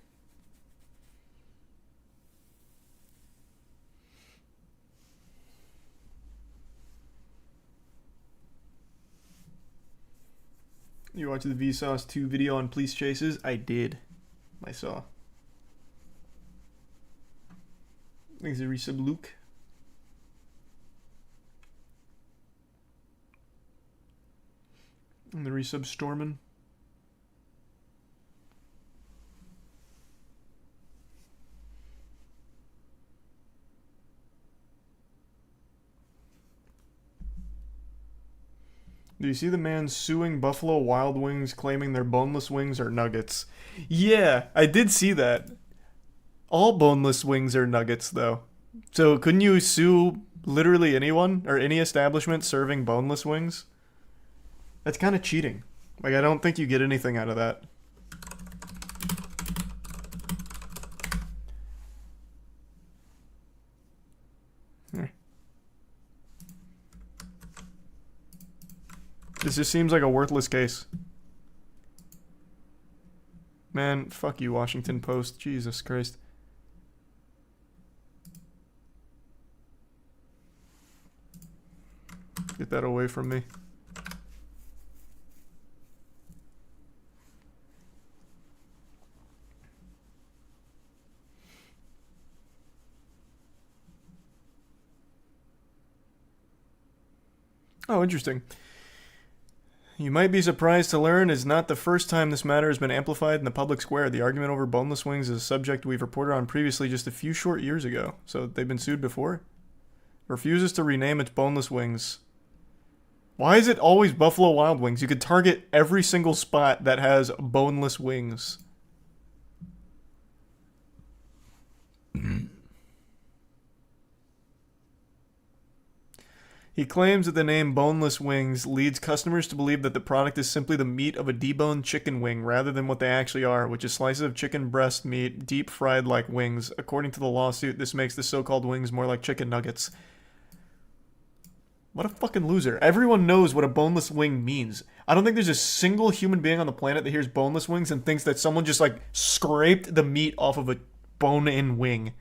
You watched the Vsauce 2 video on police chases? I did. I saw. Thanks to resub Luke. And the resub Stormin. Do you see the man suing Buffalo Wild Wings claiming their boneless wings are nuggets? Yeah, I did see that. All boneless wings are nuggets, though. So couldn't you sue literally anyone or any establishment serving boneless wings? That's kind of cheating. Like, I don't think you get anything out of that. This just seems like a worthless case. Man, fuck you, Washington Post. Jesus Christ. Get that away from me. Oh, interesting. You might be surprised to learn it's not the first time this matter has been amplified in the public square. The argument over boneless wings is a subject we've reported on previously just a few short years ago. So they've been sued before? Refuses to rename its boneless wings. Why is it always Buffalo Wild Wings? You could target every single spot that has boneless wings. He claims that the name Boneless Wings leads customers to believe that the product is simply the meat of a deboned chicken wing rather than what they actually are, which is slices of chicken breast meat deep fried like wings. According to the lawsuit, this makes the so-called wings more like chicken nuggets. What a fucking loser. Everyone knows what a boneless wing means. I don't think there's a single human being on the planet that hears boneless wings and thinks that someone just like scraped the meat off of a bone-in wing.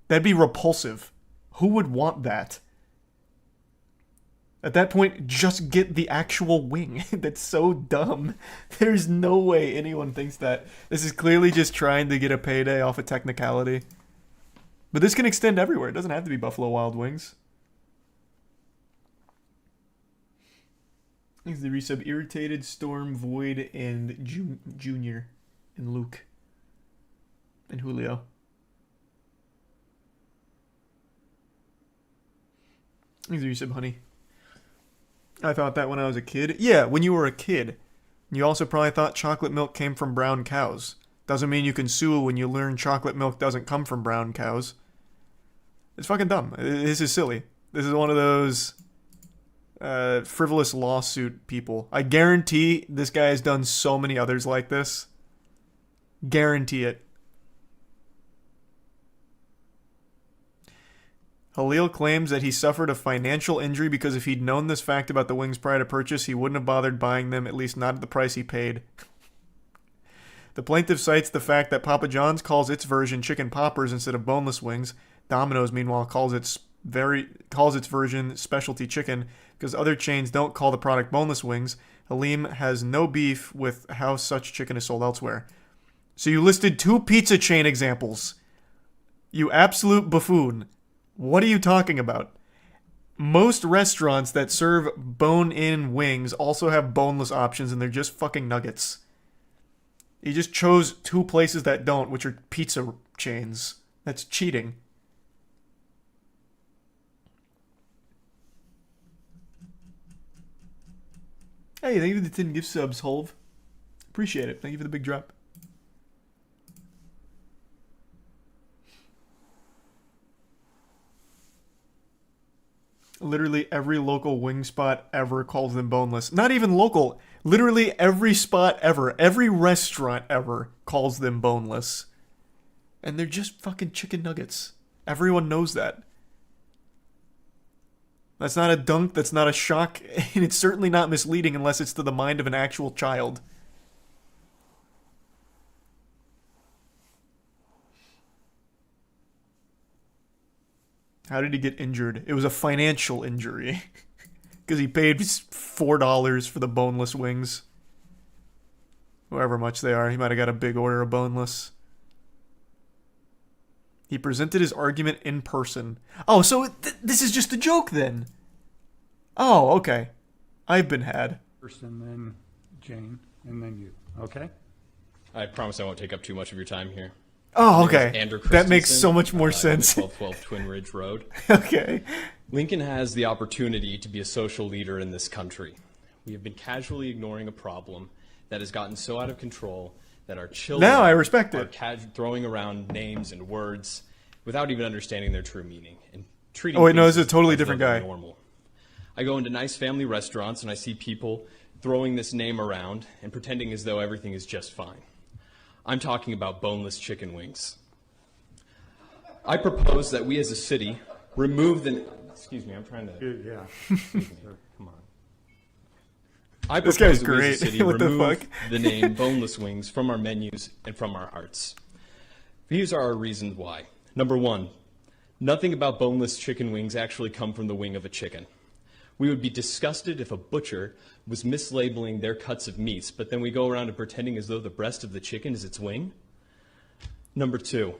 That'd be repulsive. Who would want that? At that point, just get the actual wing. That's so dumb. There's no way anyone thinks that. This is clearly just trying to get a payday off a technicality. But this can extend everywhere. It doesn't have to be Buffalo Wild Wings. Thanks to the resub Irritated, Storm, Void, and Junior. And Luke. And Julio. Either you said honey. I thought that when I was a kid. Yeah, when you were a kid. You also probably thought chocolate milk came from brown cows. Doesn't mean you can sue when you learn chocolate milk doesn't come from brown cows. It's fucking dumb. This is silly. This is one of those frivolous lawsuit people. I guarantee this guy has done so many others like this. Guarantee it. Halil claims that he suffered a financial injury because if he'd known this fact about the wings prior to purchase, he wouldn't have bothered buying them, at least not at the price he paid. The plaintiff cites the fact that Papa John's calls its version chicken poppers instead of boneless wings. Domino's, meanwhile, calls its version specialty chicken because other chains don't call the product boneless wings. Halim has no beef with how such chicken is sold elsewhere. So you listed 2 pizza chain examples. You absolute buffoon. What are you talking about? Most restaurants that serve bone-in wings also have boneless options, and they're just fucking nuggets. You just chose 2 places that don't, which are pizza chains. That's cheating. Hey, thank you for the 10 gift subs, Holv. Appreciate it. Thank you for the big drop. Literally every local wing spot ever calls them boneless. Not even local. Literally every spot ever. Every restaurant ever calls them boneless. And they're just fucking chicken nuggets. Everyone knows that. That's not a dunk. That's not a shock. And it's certainly not misleading unless it's to the mind of an actual child. How did he get injured? It was a financial injury. Because he paid $4 for the boneless wings. However much they are. He might have got a big order of boneless. He presented his argument in person. Oh, so this is just a joke then? Oh, okay. I've been had. First and then Jane, and then you. Okay? I promise I won't take up too much of your time here. Oh, okay. Andrew That makes Christensen, so much more sense. 1212 Twin Ridge Road. Okay. Lincoln has the opportunity to be a social leader in this country. We have been casually ignoring a problem that has gotten so out of control that our children Now I respect it. are throwing around names and words without even understanding their true meaning and treating Oh, wait, no, things this is a totally as though different they're guy. normal. I go into nice family restaurants and I see people throwing this name around and pretending as though everything is just fine. I'm talking about boneless chicken wings. I propose that we as a city remove the... Excuse me, I'm trying to... Yeah. Excuse me. Come on. I This propose guy's that we great. as a city What the remove fuck? the name boneless wings from our menus and from our hearts. These are our reasons why. Number 1, nothing about boneless chicken wings actually come from the wing of a chicken. We would be disgusted if a butcher was mislabeling their cuts of meats, but then we go around and pretending as though the breast of the chicken is its wing. Number 2,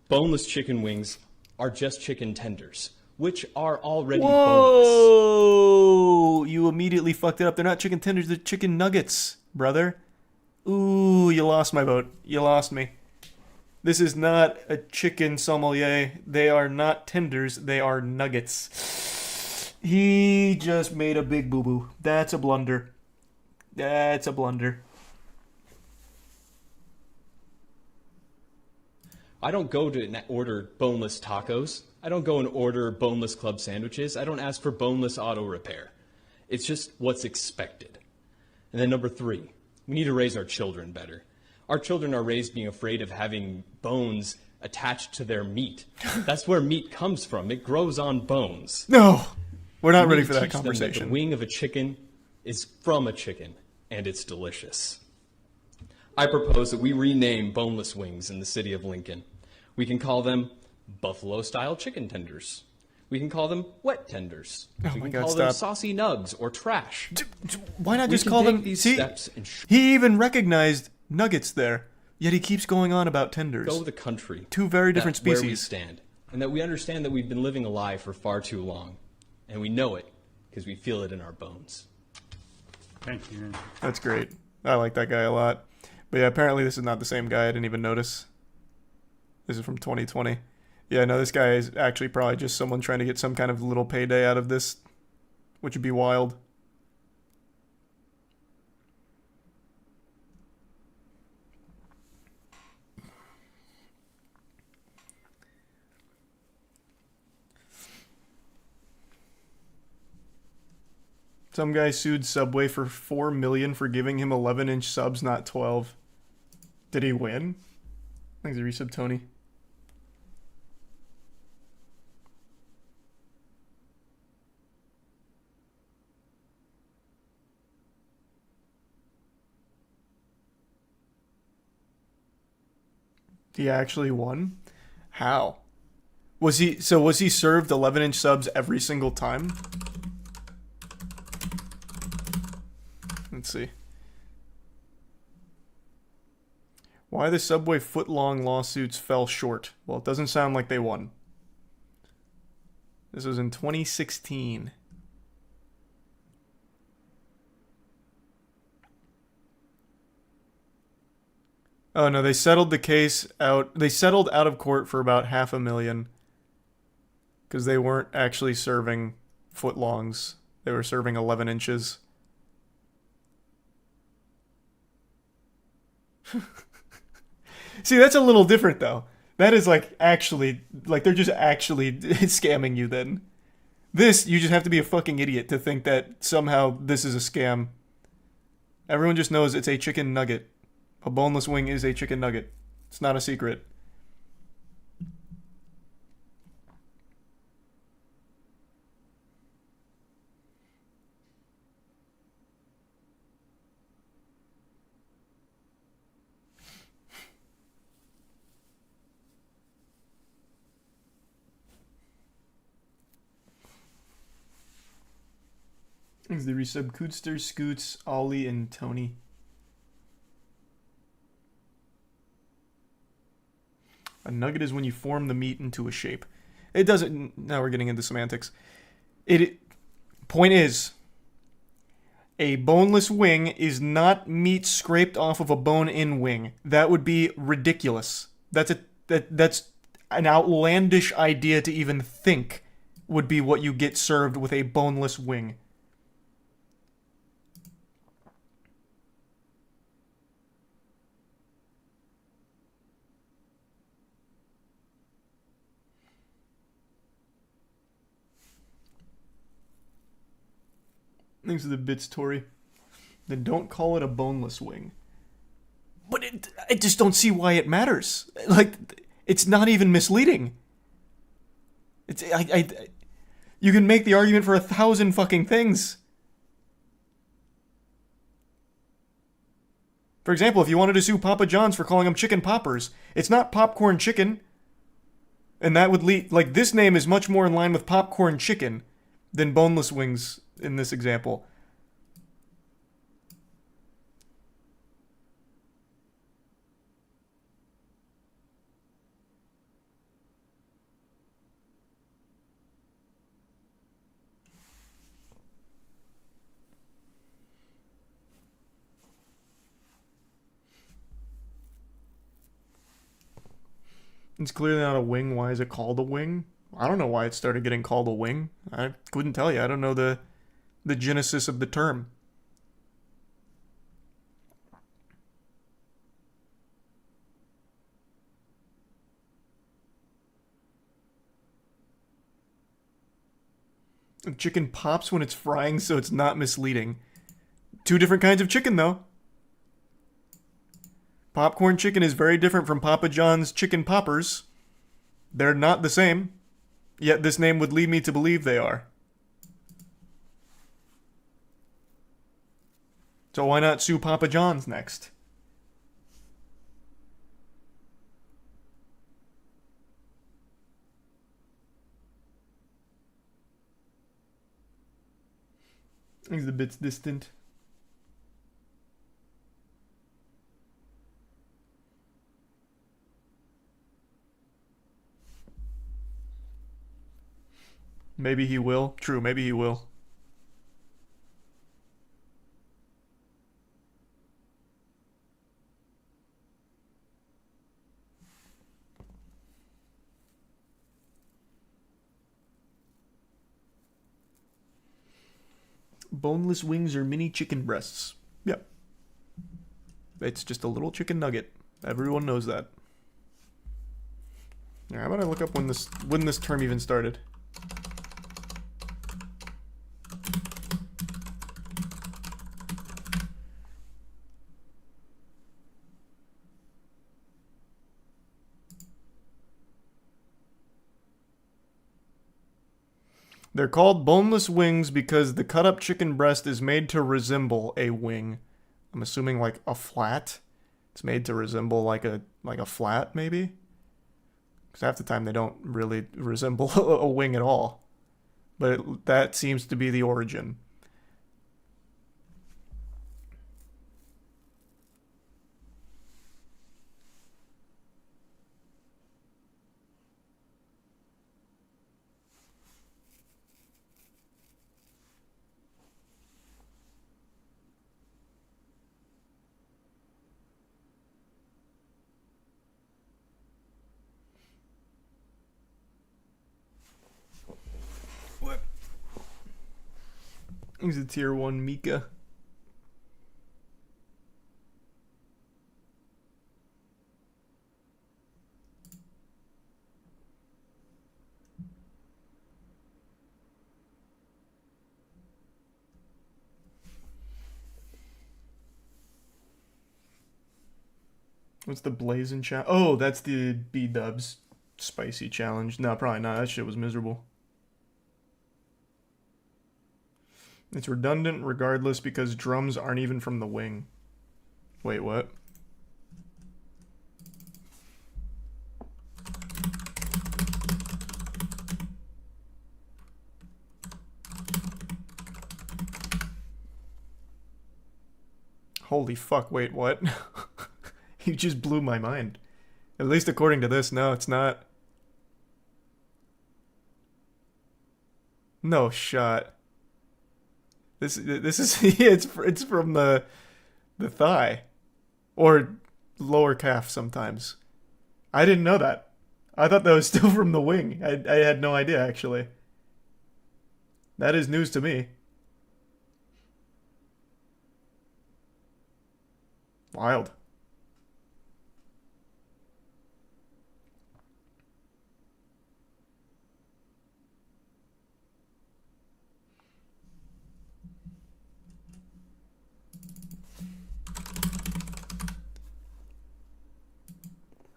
boneless chicken wings are just chicken tenders, which are already boneless. Whoa! You immediately fucked it up. They're not chicken tenders, they're chicken nuggets, brother. Ooh, you lost my vote. You lost me. This is not a chicken sommelier. They are not tenders, they are nuggets. He just made a big boo-boo. That's a blunder. That's a blunder. I don't go to order boneless tacos. I don't go and order boneless club sandwiches. I don't ask for boneless auto repair. It's just what's expected. And then number 3, we need to raise our children better. Our children are raised being afraid of having bones attached to their meat. That's where meat comes from. It grows on bones. No, we're not We ready need for to that teach them conversation. the wing of a chicken is from a chicken, and it's delicious. I propose that we rename boneless wings in the city of Lincoln. We can call them buffalo-style chicken tenders. We can call them wet tenders. Oh we my can God, call them stop. saucy nugs or trash. Why not We just can call take them... these See, steps and he even recognized nuggets there, yet he keeps going on about tenders. Go the country. 2 very different That's where we species. stand, and that we understand that we've been living a lie for far too long, and we know it because we feel it in our bones. Thank you. That's great. I like that guy a lot. But yeah, apparently this is not the same guy. I didn't even notice. This is from 2020. Yeah, no, this guy is actually probably just someone trying to get some kind of little payday out of this, which would be wild. Some guy sued Subway for $4 million for giving him 11-inch subs, not 12. Did he win? Thanks for resub, Tony. He actually won? How? Was he served 11-inch subs every single time? Let's see. Why the Subway foot-long lawsuits fell short? Well, it doesn't sound like they won. This was in 2016. Oh no, they settled the case out. They settled out of court for about $500,000 because they weren't actually serving foot-longs. They were serving 11 inches. See, that's a little different though. That is like actually, like they're just actually scamming you then. This, you just have to be a fucking idiot to think that somehow this is a scam. Everyone just knows it's a chicken nugget. A boneless wing is a chicken nugget. It's not a secret. Thanks the resub. Cootster, Scoots, Ollie, and Tony. A nugget is when you form the meat into a shape. It doesn't... Now we're getting into semantics. Point is, a boneless wing is not meat scraped off of a bone-in wing. That would be ridiculous. That's an outlandish idea to even think would be what you get served with a boneless wing. Thanks for the bits, Tori. Then don't call it a boneless wing. But I just don't see why it matters. Like, it's not even misleading. You can make the argument for 1,000 fucking things. For example, if you wanted to sue Papa John's for calling them chicken poppers, it's not popcorn chicken. And that would lead... Like, this name is much more in line with popcorn chicken than boneless wings in this example. It's clearly not a wing. Why is it called a wing? I don't know why it started getting called a wing. I couldn't tell you. I don't know the genesis of the term. Chicken pops when it's frying, so it's not misleading. Two different kinds of chicken, though. Popcorn chicken is very different from Papa John's chicken poppers. They're not the same, yet this name would lead me to believe they are. So why not sue Papa John's next? He's a bit distant. Maybe he will. True, maybe he will. Boneless wings are mini chicken breasts. Yep. It's just a little chicken nugget. Everyone knows that. Now, how about I look up when this term even started? They're called boneless wings because the cut-up chicken breast is made to resemble a wing. I'm assuming like a flat. It's made to resemble like a flat, maybe? Because half the time they don't really resemble a wing at all. But that seems to be the origin. He's a tier 1 Mika. What's the Blazing challenge? Oh, that's the B-dubs spicy challenge. No, probably not. That shit was miserable. It's redundant regardless because drums aren't even from the wing. Wait, what? Holy fuck, wait, what? You just blew my mind. At least according to this, no, it's not. No shot. This is yeah, it's from the thigh or lower calf sometimes. I didn't know that. I thought that was still from the wing. I had no idea actually. That is news to me. Wild.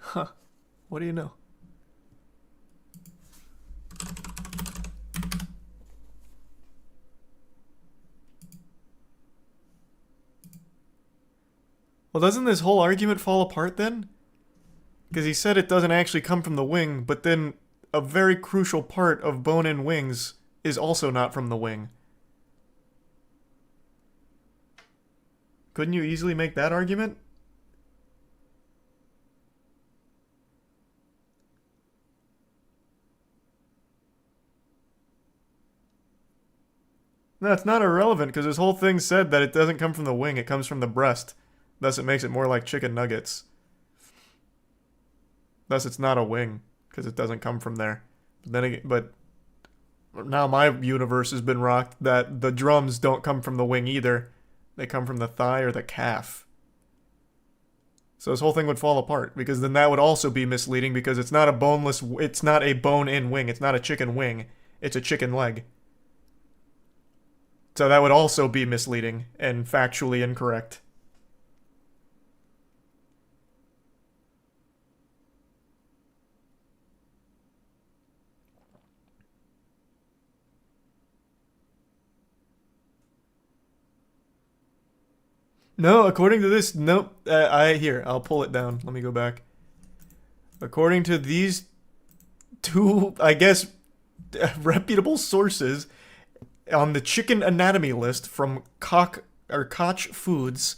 Huh. What do you know? Well, doesn't this whole argument fall apart then? Because he said it doesn't actually come from the wing, but then a very crucial part of bone-in wings is also not from the wing. Couldn't you easily make that argument? No, it's not irrelevant because this whole thing said that it doesn't come from the wing, it comes from the breast. Thus it makes it more like chicken nuggets. Thus it's not a wing because it doesn't come from there. But then again, but now my universe has been rocked that the drums don't come from the wing either. They come from the thigh or the calf. So this whole thing would fall apart because then that would also be misleading because it's not a boneless, it's not a bone-in wing. It's not a chicken wing. It's a chicken leg. So that would also be misleading and factually incorrect. No, according to this, nope. I'll pull it down. Let me go back. According to these two, I guess, reputable sources, on the chicken anatomy list from Koch Foods,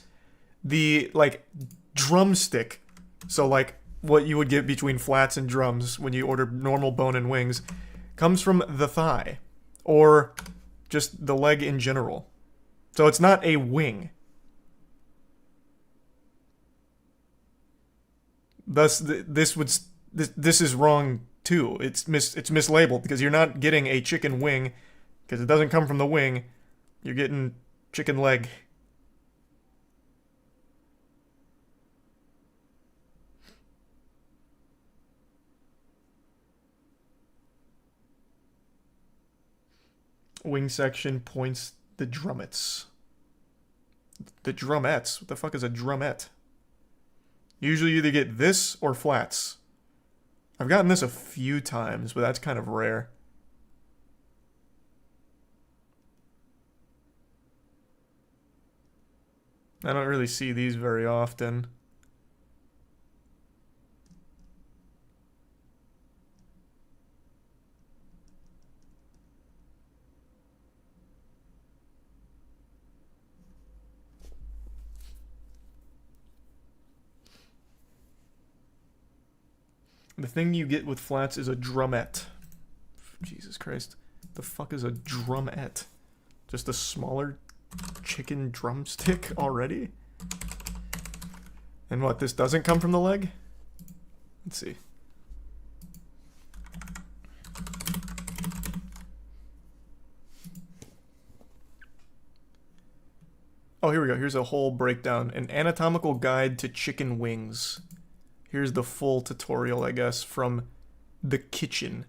the like drumstick, so like what you would get between flats and drums when you order normal bone-in wings, comes from the thigh or just the leg in general. So it's not a wing. Thus, this is wrong too. It's mislabeled because you're not getting a chicken wing because it doesn't come from the wing. You're getting chicken leg. Wing section points the drumettes. The drumettes? What the fuck is a drumette? Usually you either get this or flats. I've gotten this a few times, but that's kind of rare. I don't really see these very often. The thing you get with flats is a drumette. Jesus Christ. The fuck is a drumette? Just a smaller chicken drumstick already? And what, this doesn't come from the leg? Let's see. Oh, here we go. Here's a whole breakdown. An anatomical guide to chicken wings. Here's the full tutorial, I guess, from the kitchen.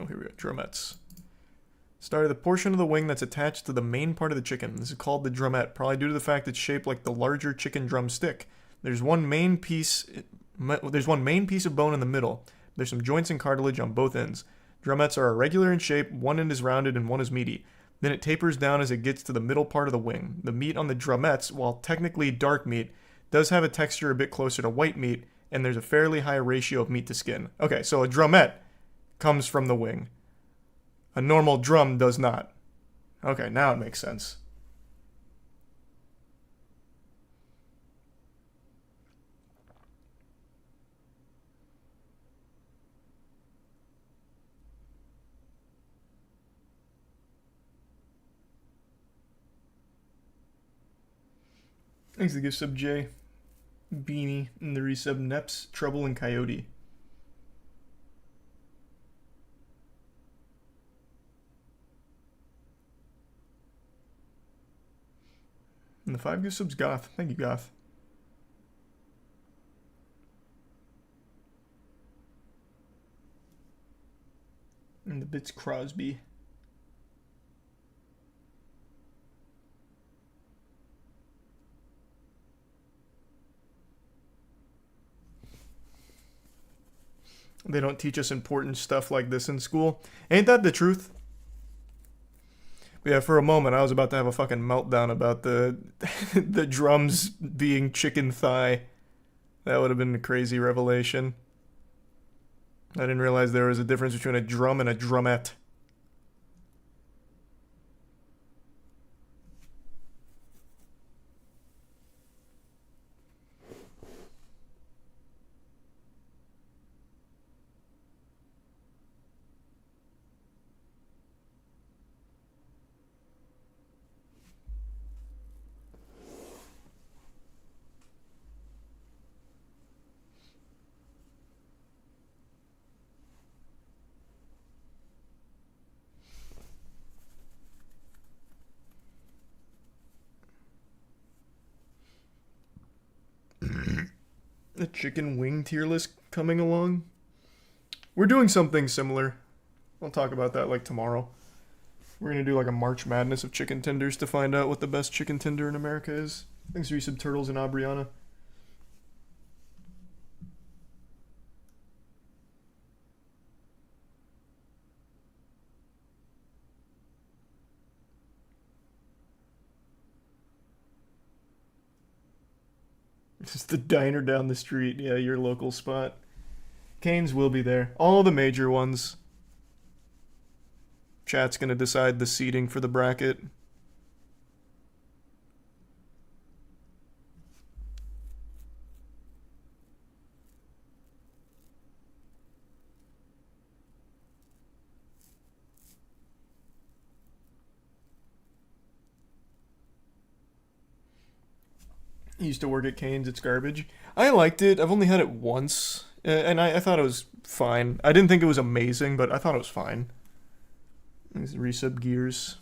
Oh, here we go. Drumettes. Start of the portion of the wing that's attached to the main part of the chicken. This is called the drumette, probably due to the fact it's shaped like the larger chicken drumstick. There's one main piece of bone in the middle. There's some joints and cartilage on both ends. Drumettes are irregular in shape. One end is rounded and one is meaty. Then it tapers down as it gets to the middle part of the wing. The meat on the drumettes, while technically dark meat, does have a texture a bit closer to white meat, and there's a fairly high ratio of meat to skin. Okay, so a drumette comes from the wing. A normal drum does not. Okay, now it makes sense. Thanks to the gift sub J. Beanie and the resub Neps, Trouble and Coyote. And the 5 gift subs Goth. Thank you, Goth. And the bits Crosby. They don't teach us important stuff like this in school. Ain't that the truth? But yeah, for a moment I was about to have a fucking meltdown about the the drums being chicken thigh. That would have been a crazy revelation. I didn't realize there was a difference between a drum and a drumette. The chicken wing tier list coming along. We're doing something similar. I'll talk about that like tomorrow. We're gonna do like a March Madness of chicken tenders to find out what the best chicken tender in America is. Thanks to Resub Turtles and Abriana. It's the diner down the street. Yeah, your local spot. Cane's will be there. All the major ones. Chat's gonna decide the seating for the bracket. Used to work at Cane's. It's garbage. I liked it. I've only had it once, and I thought it was fine. I didn't think it was amazing, but I thought it was fine. These resub gears.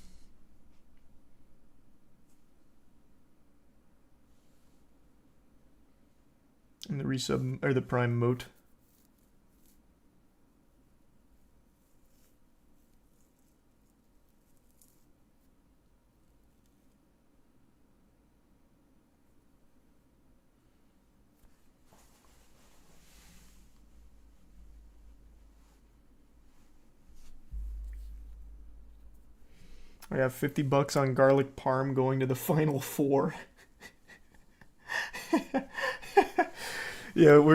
And the resub, or the prime moat. I have $50 on garlic parm going to the final four. Yeah, we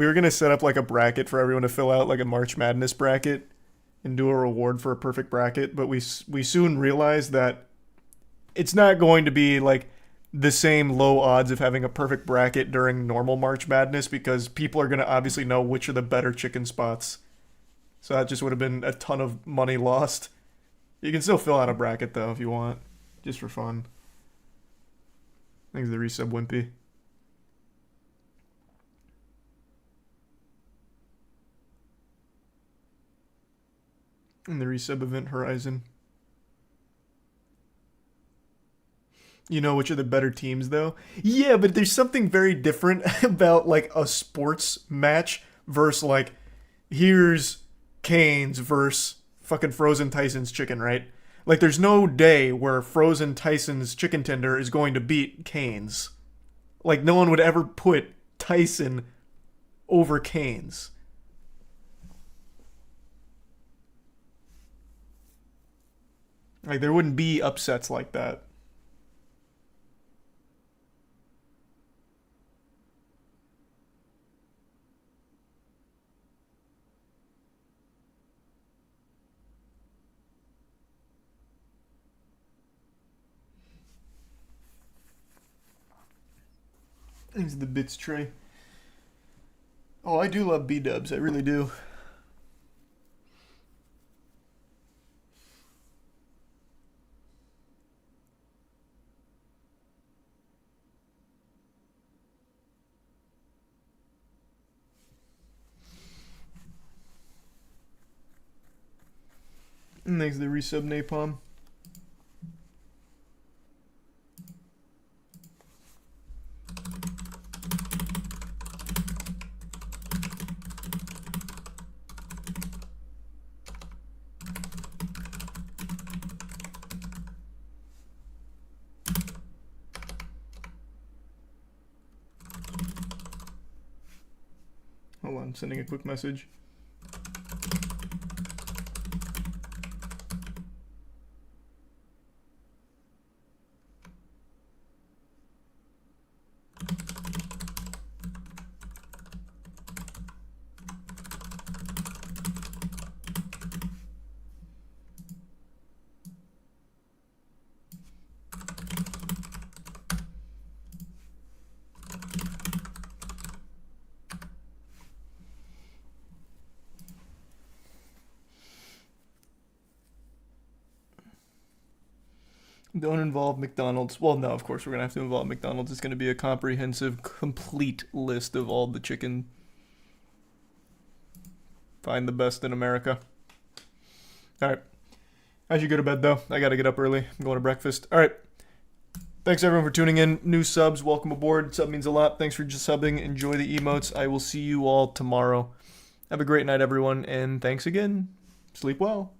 were gonna set up like a bracket for everyone to fill out, like a March Madness bracket, and do a reward for a perfect bracket. But we soon realized that it's not going to be like the same low odds of having a perfect bracket during normal March Madness, because people are gonna obviously know which are the better chicken spots. So that just would have been a ton of money lost. You can still fill out a bracket though if you want, just for fun. Thanks to the resub Wimpy. And the resub Event Horizon. You know which are the better teams though? Yeah, but there's something very different about like a sports match versus like, here's Cane's versus fucking Frozen Tyson's chicken, right? Like there's no day where Frozen Tyson's chicken tender is going to beat Cane's. Like no one would ever put Tyson over Cane's. Like there wouldn't be upsets like that. Thanks to the bits tray. Oh, I do love B-dubs. I really do. And thanks to the resub Napalm. Hold on, I'm sending a quick message. Don't involve McDonald's. Well, no, of course we're going to have to involve McDonald's. It's going to be a comprehensive, complete list of all the chicken. Find the best in America. Alright. I should go to bed, though. I got to get up early. I'm going to breakfast. Alright. Thanks, everyone, for tuning in. New subs, welcome aboard. Sub means a lot. Thanks for just subbing. Enjoy the emotes. I will see you all tomorrow. Have a great night, everyone, and thanks again. Sleep well.